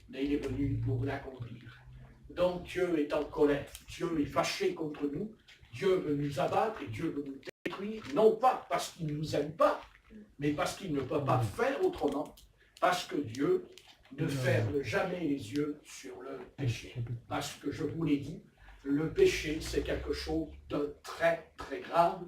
mais il est venu pour l'accomplir. Donc Dieu est en colère, Dieu est fâché contre nous, Dieu veut nous abattre et Dieu veut nous détruire, non pas parce qu'il ne nous aime pas, mais parce qu'il ne peut pas faire autrement, parce que Dieu ne ferme jamais les yeux sur le péché. Parce que je vous l'ai dit, le péché, c'est quelque chose de très, très grave.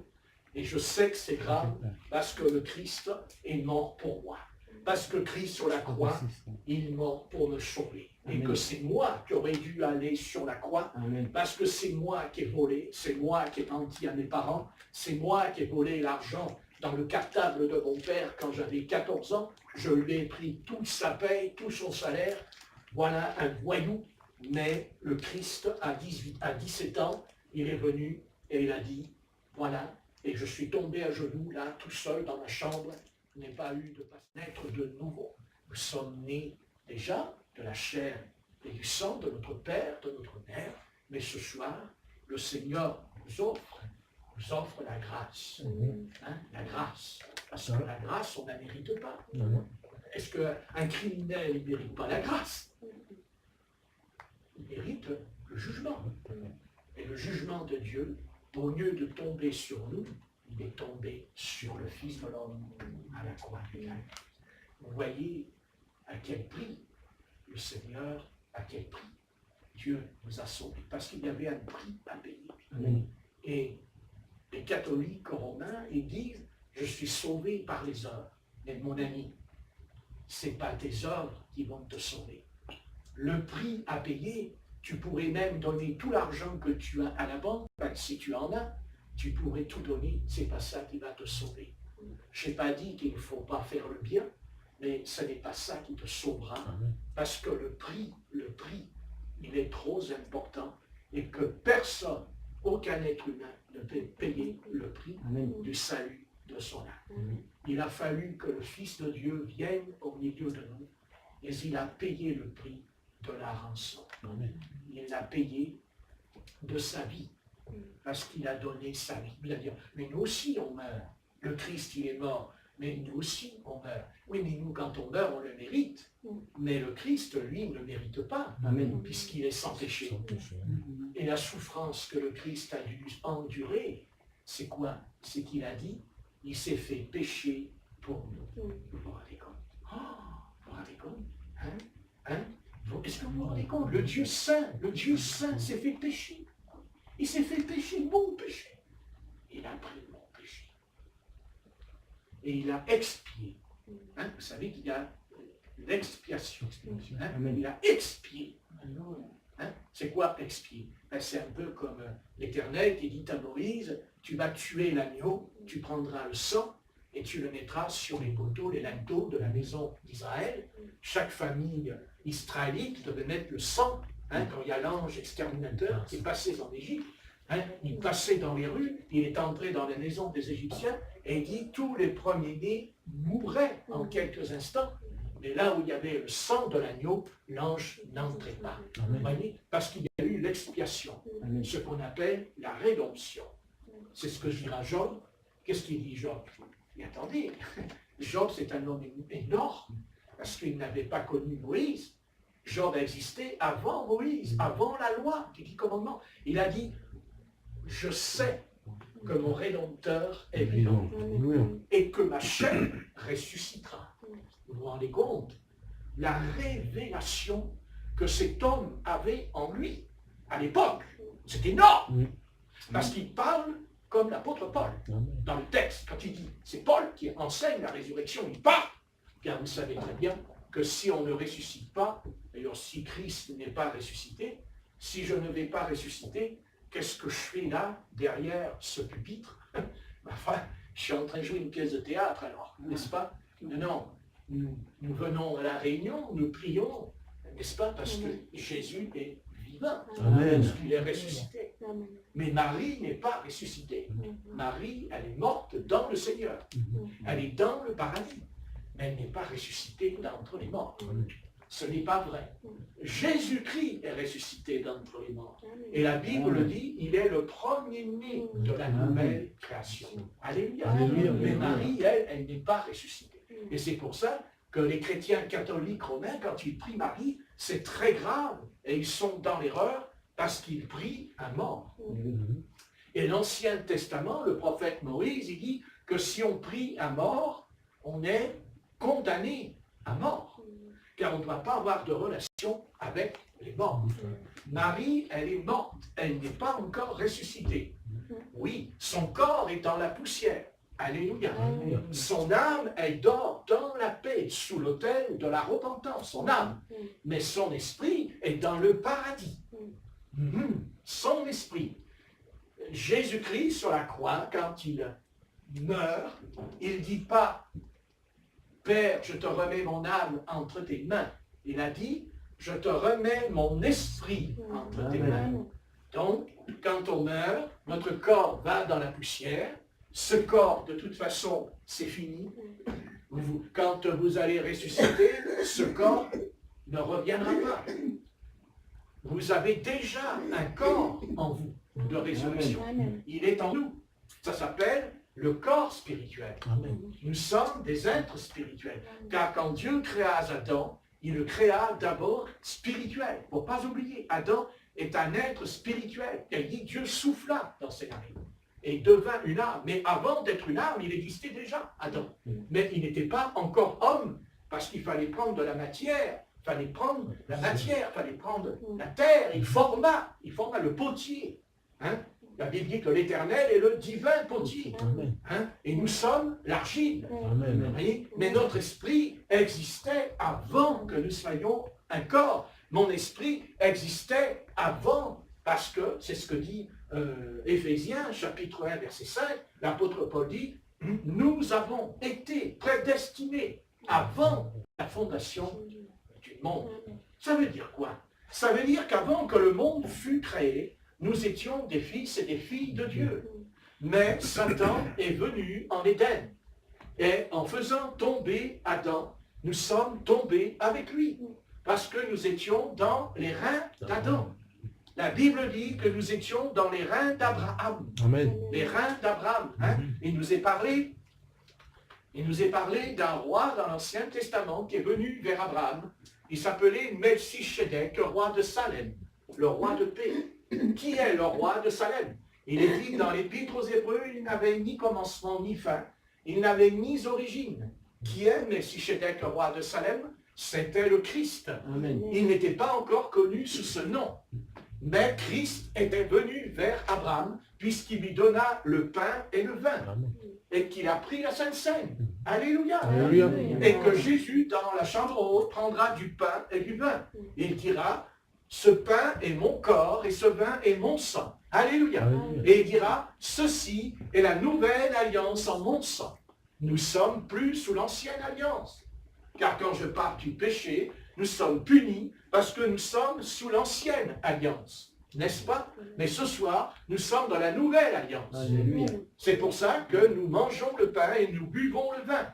Et je sais que c'est grave parce que le Christ est mort pour moi. Parce que Christ sur la croix, il est mort pour me sauver. Et que c'est moi qui aurais dû aller sur la croix. Parce que c'est moi qui ai volé, c'est moi qui ai menti à mes parents, c'est moi qui ai volé l'argent dans le cartable de mon père quand j'avais 14 ans. Je lui ai pris toute sa paye, tout son salaire. Voilà un voyou. Mais le Christ, à 17 ans, il est venu et il a dit, voilà, et je suis tombé à genoux, là, tout seul dans ma chambre, je n'ai pas eu de naître de nouveau. Nous sommes nés déjà de la chair et du sang de notre Père, de notre Mère, mais ce soir, le Seigneur nous offre la grâce. Hein, la grâce. Parce que la grâce, on ne la mérite pas. Est-ce qu'un criminel ne mérite pas la grâce? Il mérite le jugement. Et le jugement de Dieu, au lieu de tomber sur nous, il est tombé sur le Fils de l'homme à la croix du Calvaire. Vous voyez à quel prix le Seigneur, à quel prix Dieu nous a sauvés. Parce qu'il y avait un prix à payer. Et les catholiques romains, ils disent, je suis sauvé par les œuvres. Mais mon ami, ce n'est pas tes œuvres qui vont te sauver. Le prix à payer, tu pourrais même donner tout l'argent que tu as à la banque, si tu en as, tu pourrais tout donner, ce n'est pas ça qui va te sauver. Je n'ai pas dit qu'il ne faut pas faire le bien, mais ce n'est pas ça qui te sauvera, parce que le prix, il est trop important, et que personne, aucun être humain, ne peut payer le prix du salut de son âme. Il a fallu que le Fils de Dieu vienne au milieu de nous, et il a payé le prix de la rançon. Il l'a payé de sa vie, parce qu'il a donné sa vie. Il a dit, mais nous aussi on meurt. Le Christ, il est mort, mais nous aussi on meurt. Oui, mais nous, quand on meurt, on le mérite. Mais le Christ, lui, ne le mérite pas, puisqu'il est sans péché. Et la souffrance que le Christ a dû endurer, c'est quoi? C'est qu'il a dit, il s'est fait pécher pour nous. Vous vous rendez compte? Oh, vous vous rendez compte? Est-ce que vous vous rendez compte? Le Dieu saint s'est fait pécher. Il s'est fait pécher, mon péché. Il a pris mon péché. Et il a expié Hein, vous savez qu'il y a l'expiation. Hein, Amen. il a expié. Hein, c'est quoi expier? Ben, c'est un peu comme l'Éternel qui dit à Moïse, tu vas tuer l'agneau, tu prendras le sang et tu le mettras sur les poteaux, les linteaux de la maison d'Israël. Chaque famille israélite devait mettre le sang, hein, quand il y a l'ange exterminateur qui est passé en Égypte. Hein, il passait dans les rues, il est entré dans les maisons des Égyptiens et il dit tous les premiers-nés mourraient en quelques instants. Mais là où il y avait le sang de l'agneau, l'ange n'entrait pas. Vous voyez? Parce qu'il y a eu l'expiation, ce qu'on appelle la rédemption. C'est ce que dira Job. Qu'est-ce qu'il dit Job? Mais attendez, Job c'est un homme énorme, parce qu'il n'avait pas connu Moïse. Job existait avant Moïse, avant la loi, les 10 commandements. Il a dit, je sais que mon Rédempteur est vivant et que ma chair ressuscitera. Vous vous rendez compte? La révélation que cet homme avait en lui, à l'époque, c'est énorme. Parce qu'il parle comme l'apôtre Paul, dans le texte, quand il dit, c'est Paul qui enseigne la résurrection, il parle. Car vous savez très bien que si on ne ressuscite pas, d'ailleurs si Christ n'est pas ressuscité, si je ne vais pas ressusciter, qu'est-ce que je fais là, derrière ce pupitre? Enfin, je suis en train de jouer une pièce de théâtre alors, n'est-ce pas? Non, nous venons à la réunion, nous prions, n'est-ce pas? Parce que Jésus est vivant, parce qu'il est ressuscité. Mais Marie n'est pas ressuscitée. Marie, elle est morte dans le Seigneur. Elle est dans le paradis. Mais elle n'est pas ressuscitée d'entre les morts. Ce n'est pas vrai. Jésus-Christ est ressuscité d'entre les morts. Et la Bible dit, il est le premier-né de la nouvelle création. Alléluia. Mais Marie, elle n'est pas ressuscitée. Et c'est pour ça que les chrétiens catholiques romains, quand ils prient Marie, c'est très grave. Et ils sont dans l'erreur parce qu'ils prient un mort. Et l'Ancien Testament, le prophète Moïse, il dit que si on prie un mort, on est condamné à mort. Car on ne doit pas avoir de relation avec les morts. Marie, elle est morte. Elle n'est pas encore ressuscitée. Oui, son corps est dans la poussière. Alléluia. Son âme, elle dort dans la paix, sous l'autel de la repentance, son âme. Mais son esprit est dans le paradis. Son esprit. Jésus-Christ sur la croix, quand il meurt, il ne dit pas « Père, je te remets mon âme entre tes mains ». Il a dit « Je te remets mon esprit entre tes mains ». Donc, quand on meurt, notre corps va dans la poussière. Ce corps, de toute façon, c'est fini. Quand vous allez ressusciter, ce corps ne reviendra pas. Vous avez déjà un corps en vous de résurrection. Il est en nous. Ça s'appelle le corps spirituel. Nous sommes des êtres spirituels. Car quand Dieu créa Adam, il le créa d'abord spirituel. Il ne faut pas oublier, Adam est un être spirituel. Il dit Dieu souffla dans ses narines et devint une âme. Mais avant d'être une âme, il existait déjà, Adam. Mais il n'était pas encore homme, parce qu'il fallait prendre de la matière, il fallait prendre la terre, il forma le potier. Hein? La Bible dit que l'Éternel est le divin potier. Hein? Et nous sommes l'argile. Mais notre esprit existait avant que nous soyons un corps. Mon esprit existait avant, parce que c'est ce que dit Éphésiens, chapitre 1, verset 5, l'apôtre Paul dit, nous avons été prédestinés avant la fondation du monde. Ça veut dire quoi? Ça veut dire qu'avant que le monde fût créé, nous étions des fils et des filles de Dieu. Mais Satan est venu en Éden. Et en faisant tomber Adam, nous sommes tombés avec lui. Parce que nous étions dans les reins d'Adam. La Bible dit que nous étions dans les reins d'Abraham. Les reins d'Abraham. Hein? Il nous est parlé d'un roi dans l'Ancien Testament qui est venu vers Abraham. Il s'appelait Melchisedec, roi de Salem, le roi de paix. Qui est le roi de Salem? Il est dit dans l'Épître aux Hébreux, il n'avait ni commencement ni fin, il n'avait ni origine. Qui est Melchisedec, le roi de Salem? C'était le Christ. Il n'était pas encore connu sous ce nom. Mais Christ était venu vers Abraham, puisqu'il lui donna le pain et le vin, et qu'il a pris la Sainte Seine. Alléluia. Alléluia. Et que Jésus, dans la chambre haute, prendra du pain et du vin. Il dira, ce pain est mon corps et ce vin est mon sang. Alléluia. Alléluia. Et il dira, ceci est la nouvelle alliance en mon sang. Nous sommes plus sous l'ancienne alliance. Car quand je parle du péché, nous sommes punis parce que nous sommes sous l'ancienne alliance. N'est-ce pas? Mais ce soir, nous sommes dans la nouvelle alliance. Alléluia. C'est pour ça que nous mangeons le pain et nous buvons le vin.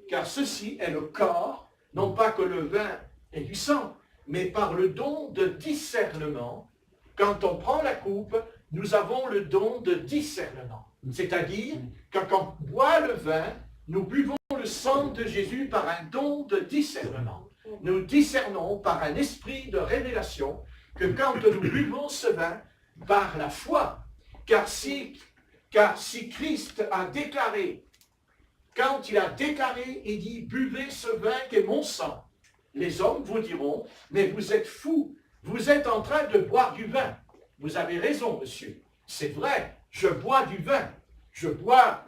Car ceci est le corps, non pas que le vin est du sang, mais par le don de discernement. Quand on prend la coupe, nous avons le don de discernement. C'est-à-dire, quand on boit le vin, nous buvons le sang de Jésus par un don de discernement. Nous discernons par un esprit de révélation que quand nous buvons ce vin, par la foi, car si Christ a déclaré, quand il a déclaré, il dit, buvez ce vin qui est mon sang, les hommes vous diront, mais vous êtes fous, vous êtes en train de boire du vin. Vous avez raison, monsieur, c'est vrai, je bois du vin, je bois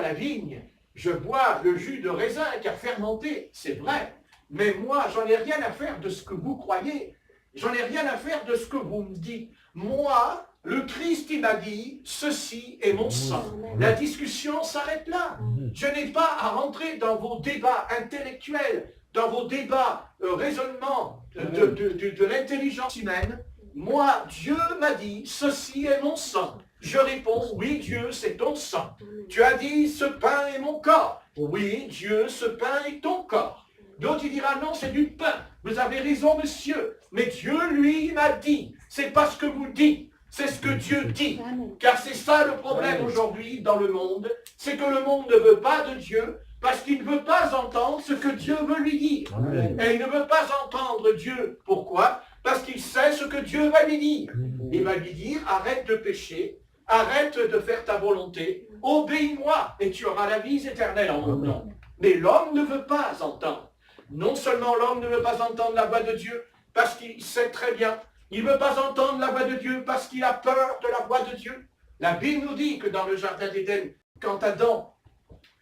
la vigne, je bois le jus de raisin qui a fermenté, c'est vrai, mais moi, j'en ai rien à faire de ce que vous croyez, j'en ai rien à faire de ce que vous me dites. Moi, le Christ, il m'a dit, ceci est mon sang. La discussion s'arrête là. Je n'ai pas à rentrer dans vos débats intellectuels, dans vos débats raisonnements de l'intelligence humaine. Moi, Dieu m'a dit, ceci est mon sang. Je réponds, oui, Dieu, c'est ton sang. Tu as dit, ce pain est mon corps. Oui, Dieu, ce pain est ton corps. D'autres, il dira, non, c'est du pain. Vous avez raison, monsieur. Mais Dieu, lui, m'a dit. C'est pas ce que vous dites. C'est ce que Dieu dit. Car c'est ça le problème aujourd'hui dans le monde. C'est que le monde ne veut pas de Dieu parce qu'il ne veut pas entendre ce que Dieu veut lui dire. Amen. Et il ne veut pas entendre Dieu. Pourquoi? Parce qu'il sait ce que Dieu va lui dire. Il va lui dire, arrête de pécher. Arrête de faire ta volonté. Obéis-moi et tu auras la vie éternelle en mon nom. Mais l'homme ne veut pas entendre. Non seulement l'homme ne veut pas entendre la voix de Dieu parce qu'il sait très bien, il ne veut pas entendre la voix de Dieu parce qu'il a peur de la voix de Dieu. La Bible nous dit que dans le jardin d'Éden, quand Adam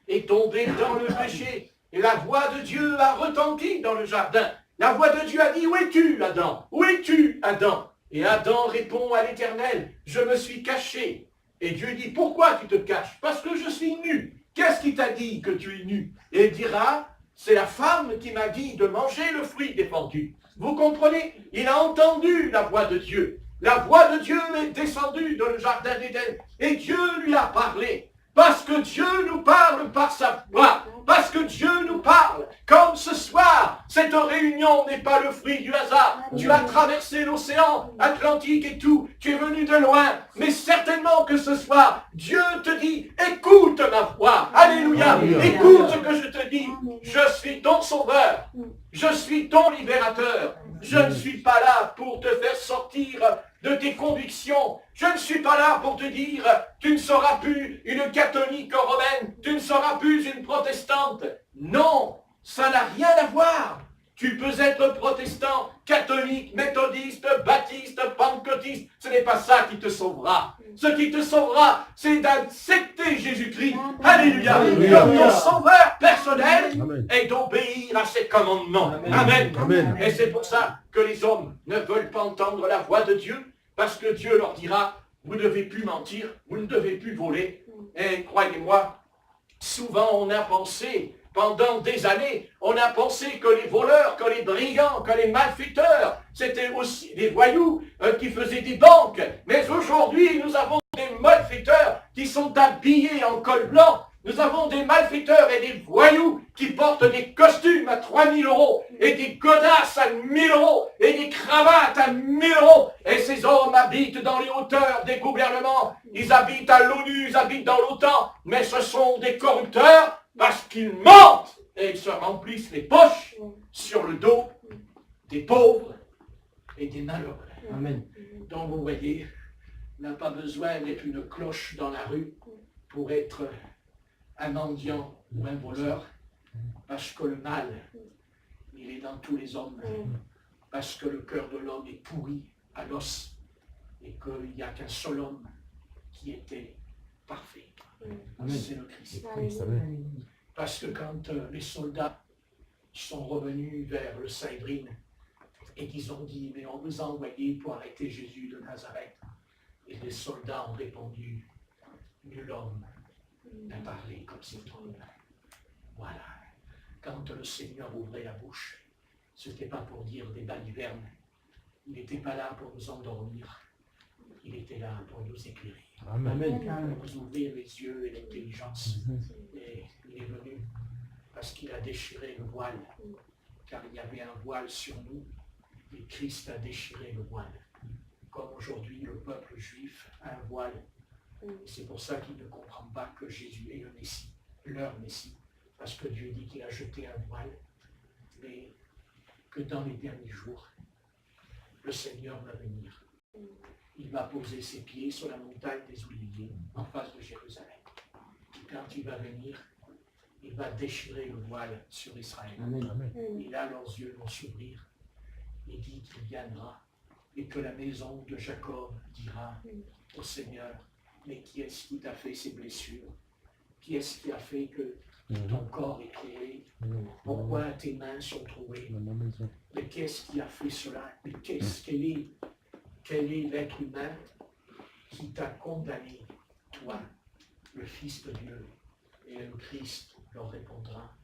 est tombé dans le péché, et la voix de Dieu a retenti dans le jardin, la voix de Dieu a dit, où es-tu, Adam? Où es-tu, Adam? Et Adam répond à l'Éternel, je me suis caché. Et Dieu dit, pourquoi tu te caches? Parce que je suis nu. Qu'est-ce qui t'a dit que tu es nu? Et il dira, c'est la femme qui m'a dit de manger le fruit défendu. Vous comprenez? Il a entendu la voix de Dieu. La voix de Dieu est descendue dans le jardin d'Éden. Et Dieu lui a parlé. Parce que Dieu nous parle par sa voix. Parce que Dieu nous parle. Comme ce soir, cette réunion n'est pas le fruit du hasard. Tu as traversé l'océan Atlantique et tout. Tu es venu de loin. Mais certainement que ce soir, Dieu te dit, écoute ma voix. Alléluia. Alléluia. Écoute ce que je te dis. Je suis ton sauveur. Je suis ton libérateur. Je ne suis pas là pour te faire sortir de tes convictions. Je ne suis pas là pour te dire, tu ne seras plus une catholique romaine, tu ne seras plus une protestante. Non, ça n'a rien à voir. Tu peux être protestant, catholique, méthodiste, baptiste, pentecôtiste. Ce n'est pas ça qui te sauvera. Ce qui te sauvera, c'est d'accepter Jésus-Christ. Alléluia. Alléluia. Comme ton sauveur personnel Amen. et d'obéir à ses commandements. Amen. Amen. Amen. Et c'est pour ça que les hommes ne veulent pas entendre la voix de Dieu, parce que Dieu leur dira, vous ne devez plus mentir, vous ne devez plus voler. Et croyez-moi, souvent on a pensé, pendant des années, on a pensé que les voleurs, que les brigands, que les malfaiteurs, c'était aussi des voyous qui faisaient des banques. Mais aujourd'hui, nous avons des malfaiteurs qui sont habillés en col blanc. Nous avons des malfaiteurs et des voyous qui portent des costumes à 3000 € et des godasses à 1000 € et des cravates à 1000 €. Et ces hommes habitent dans les hauteurs des gouvernements. Ils habitent à l'ONU, ils habitent dans l'OTAN. Mais ce sont des corrupteurs parce qu'ils mentent et ils se remplissent les poches sur le dos des pauvres et des malheureux. Amen. Donc vous voyez, on n'a pas besoin d'être une cloche dans la rue pour être un mendiant ou un voleur, parce que le mal, il est dans tous les hommes, parce que le cœur de l'homme est pourri à l'os, et qu'il n'y a qu'un seul homme qui était parfait. Amen. C'est le Christ. Amen. Parce que quand les soldats sont revenus vers le Sanhédrin et qu'ils ont dit, mais on vous a envoyé pour arrêter Jésus de Nazareth, et les soldats ont répondu, nul homme n'a parlé comme cet homme. Voilà. Quand le Seigneur ouvrait la bouche, ce n'était pas pour dire des balivernes. Il n'était pas là pour nous endormir. Il était là pour nous éclairer. Amen. Pour nous ouvrir les yeux et l'intelligence. Et il est venu parce qu'il a déchiré le voile. Car il y avait un voile sur nous. Et Christ a déchiré le voile. Comme aujourd'hui, le peuple juif a un voile. Et c'est pour ça qu'il ne comprend pas que Jésus est le Messie, leur Messie. Parce que Dieu dit qu'il a jeté un voile, mais que dans les derniers jours, le Seigneur va venir. Il va poser ses pieds sur la montagne des Oliviers, en face de Jérusalem. Et quand il va venir, il va déchirer le voile sur Israël. Amen. Et là, leurs yeux vont s'ouvrir. Il dit qu'il viendra et que la maison de Jacob dira au Seigneur, mais qui est-ce qui t'a fait ces blessures? Qui est-ce qui a fait que ton corps est troué? Pourquoi tes mains sont trouées? Mais qu'est-ce qui a fait cela? Mais quel est l'être humain qui t'a condamné, toi, le Fils de Dieu? Et le Christ leur répondra,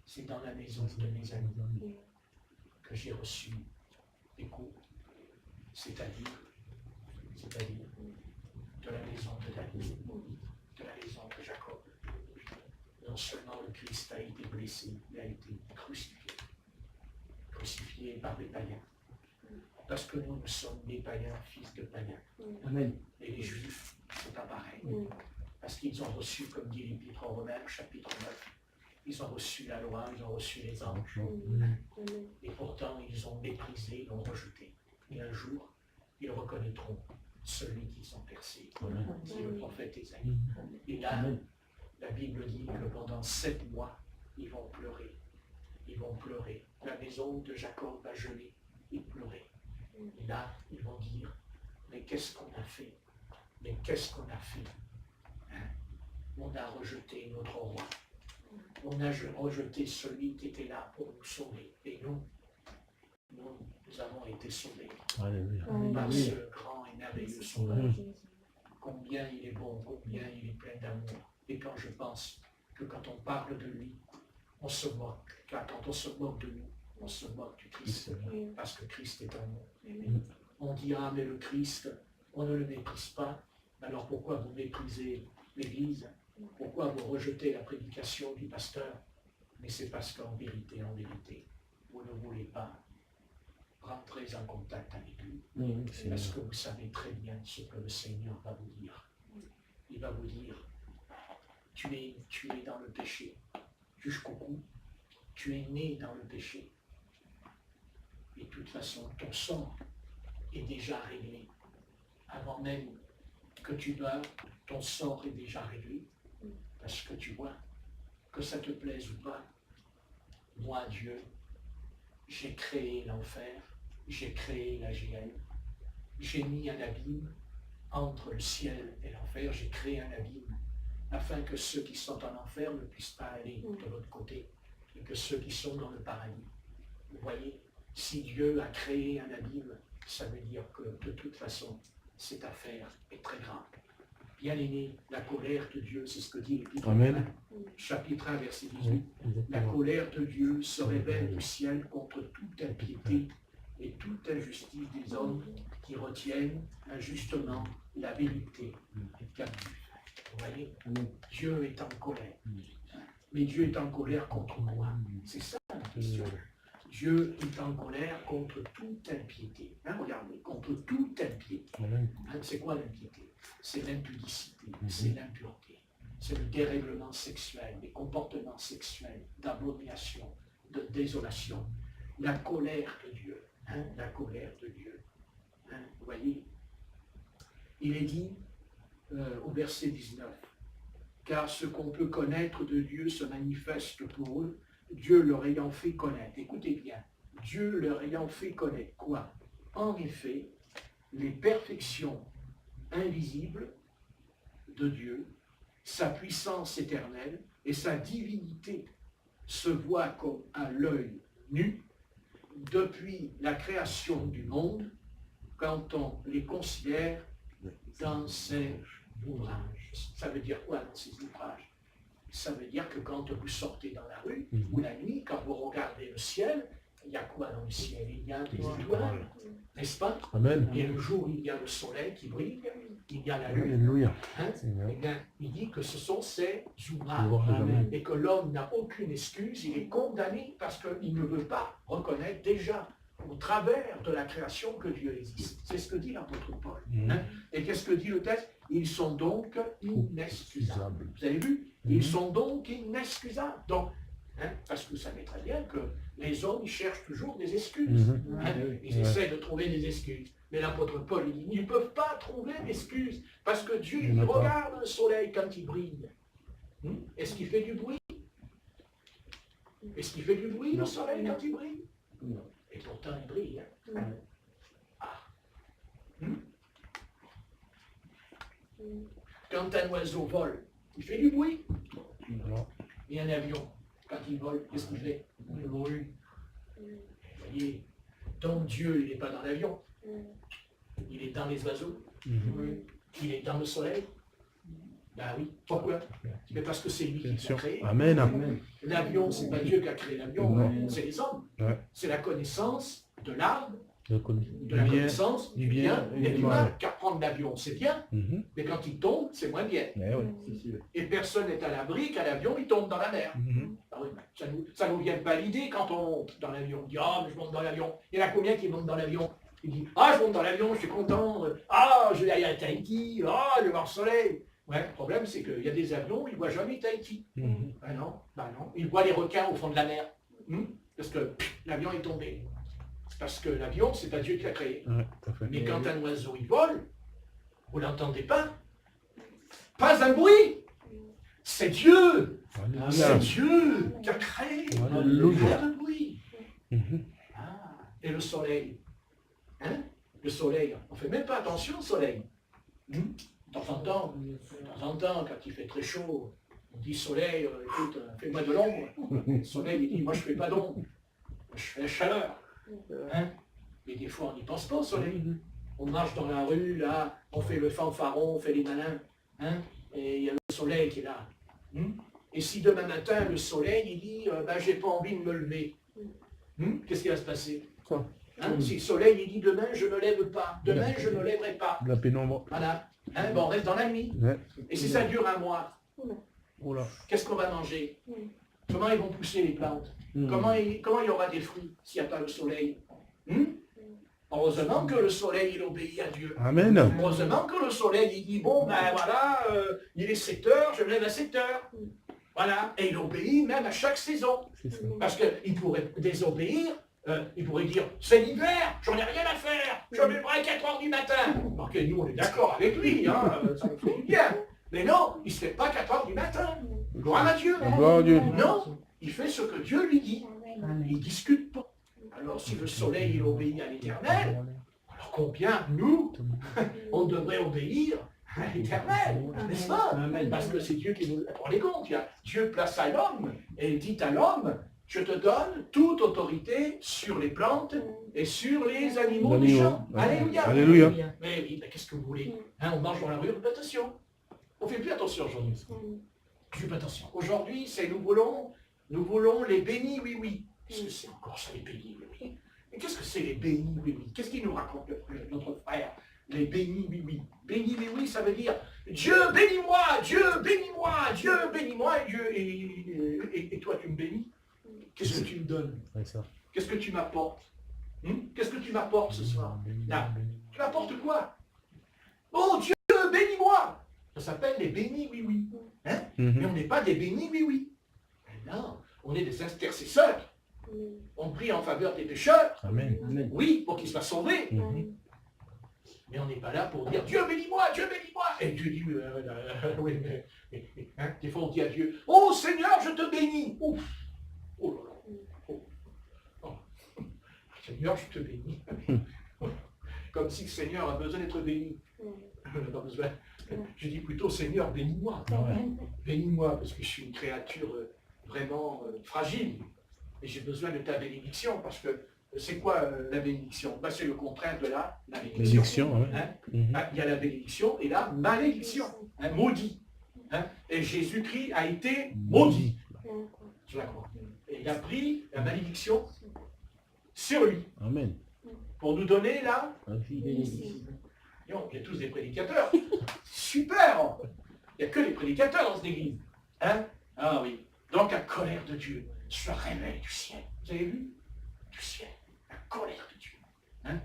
c'est dans la maison de mes amis que j'ai reçu des coups, c'est-à-dire de la maison de David, de la maison de Jacob. Non seulement le Christ a été blessé, il a été crucifié par des païens. Parce que nous sommes des païens, fils de païens. Amen. Et les Juifs, c'est pas pareil. Parce qu'ils ont reçu, comme dit l'Épître aux Romains, chapitre 9, ils ont reçu la loi, ils ont reçu les anges. Et pourtant, ils ont méprisé, ils ont rejeté. Et un jour, ils reconnaîtront celui qu'ils ont percé. C'est le prophète Ésaïe. Et là, la Bible dit que pendant 7 mois, ils vont pleurer. Ils vont pleurer. La maison de Jacob va geler et pleurer. Et là, ils vont dire, mais qu'est-ce qu'on a fait? Mais qu'est-ce qu'on a fait? Hein? On a rejeté notre roi. On a rejeté celui qui était là pour nous sauver. Et nous avons été sauvés par ce grand et merveilleux sauveur. Combien il est bon, combien il est plein d'amour. Et quand je pense que quand on parle de lui, on se moque. Car quand on se moque de nous, on se moque du Christ. Parce que Christ est amour. On dira, mais le Christ, on ne le méprise pas. Alors pourquoi vous méprisez l'Église? Pourquoi vous rejetez la prédication du pasteur? Mais c'est parce qu'en vérité, vous ne voulez pas rentrer en contact avec lui. C'est parce que vous savez très bien ce que le Seigneur va vous dire. Il va vous dire, tu es dans le péché jusqu'au cou, tu es né dans le péché. Et de toute façon, ton sort est déjà réglé. Avant même que tu meurs, ton sort est déjà réglé. Parce que tu vois, que ça te plaise ou pas, moi, Dieu, j'ai créé l'enfer, j'ai créé la géhenne, j'ai mis un abîme entre le ciel et l'enfer, j'ai créé un abîme, afin que ceux qui sont en enfer ne puissent pas aller de l'autre côté, et que ceux qui sont dans le paradis. Vous voyez, si Dieu a créé un abîme, ça veut dire que de toute façon, cette affaire est très grave. Bien-aimé, la colère de Dieu, c'est ce que dit l'Épître, chapitre 1, verset 18. La colère de Dieu se révèle du ciel contre toute impiété et toute injustice des hommes qui retiennent injustement la vérité qu'a vue. Vous voyez, Dieu est en colère. Mais Dieu est en colère contre moi. C'est ça la question. Dieu est en colère contre toute impiété. Regardez, contre toute impiété. C'est quoi l'impiété? C'est l'impudicité, c'est l'impureté, c'est le dérèglement sexuel, les comportements sexuels, d'abomination, de désolation. La colère de Dieu, la colère de Dieu. Vous voyez, il est dit au verset 19, car ce qu'on peut connaître de Dieu se manifeste pour eux, Dieu leur ayant fait connaître. Écoutez bien, Dieu leur ayant fait connaître quoi? En effet, les perfections invisibles de Dieu, sa puissance éternelle et sa divinité se voient comme à l'œil nu depuis la création du monde quand on les considère dans ses ouvrages. Ça veut dire quoi dans ces ouvrages? Ça veut dire que quand vous sortez dans la rue ou la nuit, quand vous regardez le ciel, il y a quoi dans le ciel? Il y a des étoiles, n'est-ce pas? Amen. Et le jour, il y a le soleil qui brille, il y a la lune. Alléluia. Hein? Eh bien, il dit que ce sont ses ouvrages. Amen. Et que l'homme n'a aucune excuse, il est condamné parce qu'il ne veut pas reconnaître déjà au travers de la création que Dieu existe. C'est ce que dit l'apôtre Paul. Hein? Et qu'est-ce que dit le texte? Ils sont donc inexcusables. Vous avez vu? Ils sont donc inexcusables. Donc, hein, parce que vous savez très bien que les hommes ils cherchent toujours des excuses. Hein? Ils essaient de trouver des excuses. Mais l'apôtre Paul, il dit, ils ne peuvent pas trouver d'excuses. Parce que Dieu, il regarde le soleil quand il brille. Est-ce qu'il fait du bruit? Est-ce qu'il fait du bruit, le soleil, quand il brille? Non. Et pourtant, il brille. Hein? Quand un oiseau vole, il fait du bruit. Non. Et un avion, quand il vole, qu'est-ce qu'il fait? Du bruit. Vous voyez, donc Dieu, il n'est pas dans l'avion. Il est dans les oiseaux. Il est dans le soleil. Ben oui. Pourquoi? Mais parce que c'est lui qui l'a créé. Amen. Amen. L'avion, c'est pas Dieu qui a créé l'avion, c'est les hommes. Ouais. C'est la connaissance de l'âme, de la Bien. connaissance du bien et du mal. mal. Car prendre l'avion, c'est bien, mais quand il tombe, c'est moins bien. Eh oui. C'est sûr. Et personne n'est à l'abri qu'à l'avion, il tombe dans la mer. Ah oui, ça nous vient pas l'idée quand on monte dans l'avion. On dit, ah, mais je monte dans l'avion. Il y en a combien qui montent dans l'avion? Il dit, ah, je monte dans l'avion, je suis content. Ah, je vais aller à Tahiti. Ah, je vais voir le soleil. Ouais, le problème, c'est qu'il y a des avions, ils ne voient jamais Tahiti. Ben non, ben non. Ils voient les requins au fond de la mer. Parce que l'avion est tombé. Parce que l'avion, c'est pas Dieu qui l'a créé. Ouais, tout à fait. Mais quand un oiseau, il vole, vous l'entendez pas? Pas un bruit. C'est Dieu. C'est Dieu qui a créé. Alléluia. Pas de bruit. Ah, et le soleil. Hein? Le soleil, on ne fait même pas attention au soleil. De temps en temps, quand il fait très chaud, on dit soleil, écoute, fais-moi de l'ombre. Le soleil, il dit, moi je ne fais pas d'ombre, je fais la chaleur. Hein? Mais des fois, on n'y pense pas au soleil. On marche dans la rue, là, on fait le fanfaron, on fait les malins. Hein? Et il y a le soleil qui est là. Et si demain matin, le soleil, il dit, ben, j'ai pas envie de me lever, qu'est-ce qui va se passer? Hein? Si le soleil, il dit, demain, je ne me lève pas, demain, je ne me lèverai pas. La pénombre. Voilà. Hein, bon, on reste dans la nuit. Ouais. Et si ça dure un mois, Oh là. qu'est-ce qu'on va manger? Comment ils vont pousser les plantes? Comment il y aura des fruits s'il n'y a pas le soleil? Heureusement que le soleil, il obéit à Dieu. Amen. Heureusement que le soleil, il dit, bon, ben voilà, il est 7 heures, je me lève à 7 heures. Voilà. Et il obéit même à chaque saison. C'est ça. Parce qu'il pourrait désobéir, il pourrait dire, c'est l'hiver, j'en ai rien à faire, je me lèverai à 4 heures du matin. Alors que nous, on est d'accord avec lui, hein, ça nous fait du bien. Mais non, il ne se fait pas 4 heures du matin. Gloire à Dieu. Gloire à Dieu. Non, il fait ce que Dieu lui dit. Il ne discute pas. Alors si le soleil, il obéit à l'Éternel, alors combien, nous, on devrait obéir à l'Éternel, n'est-ce pas? Parce que c'est Dieu qui nous... Rendez compte, Dieu place à l'homme et il dit à l'homme, je te donne toute autorité sur les plantes et sur les animaux des champs. Alléluia. Alléluia. Mais oui, mais qu'est-ce que vous voulez? Hein, on marche dans la rue, on fait plus attention. On ne fait plus attention aujourd'hui. Je fais pas attention. Aujourd'hui, c'est nous voulons les bénis, oui, oui. Qu'est-ce que c'est encore ça, les bénis, oui, oui? Mais qu'est-ce que c'est les bénis, oui, oui? Qu'est-ce qu'il nous raconte notre frère? Les bénis, oui, oui. Bénis, oui, oui, ça veut dire Dieu bénis-moi, Dieu bénis-moi, Dieu bénis-moi, et Dieu, et toi tu me bénis? Qu'est-ce que tu me donnes? Qu'est-ce que tu m'apportes? Qu'est-ce que tu m'apportes ce soir? Là, tu m'apportes quoi? Oh Dieu, bénis-moi! Ça s'appelle les bénis, oui, oui. Hein? Mais on n'est pas des bénis, oui, oui. Non, on est des intercesseurs. On prie en faveur des pécheurs. Amen. Oui, pour qu'ils soient sauvés. Mais on n'est pas là pour dire Dieu bénis-moi, Dieu bénis-moi. Et Dieu dit, oui, mais hein, des fois on dit à Dieu, oh Seigneur, je te bénis. Ouf. Oh là là. Oh. Seigneur, je te bénis. comme si le Seigneur a besoin d'être béni. Pas besoin. Je dis plutôt, Seigneur, bénis-moi. Bénis-moi, parce que je suis une créature vraiment fragile. Et j'ai besoin de ta bénédiction, parce que c'est quoi la bénédiction? Ben, c'est le contraire de la malédiction. Bénédiction, ouais. Hein? Il y a la bénédiction et la malédiction. Hein? Maudit. Hein? Et Jésus-Christ a été maudit sur la croix. Et il a pris la malédiction sur lui. Amen. Pour nous donner la Bénédiction. Non, il y a tous des prédicateurs. Super! Il n'y a que les prédicateurs dans cette église. Hein? Ah oui. Donc la colère de Dieu se révèle du ciel. Vous avez vu? Du ciel. La colère de Dieu. Hein?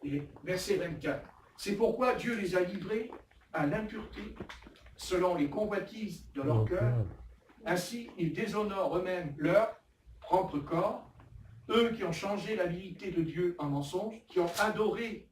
Et verset 24. C'est pourquoi Dieu les a livrés à l'impureté selon les convoitises de leur cœur. Ainsi, ils déshonorent eux-mêmes leur propre corps, eux qui ont changé la vérité de Dieu en mensonge, qui ont adoré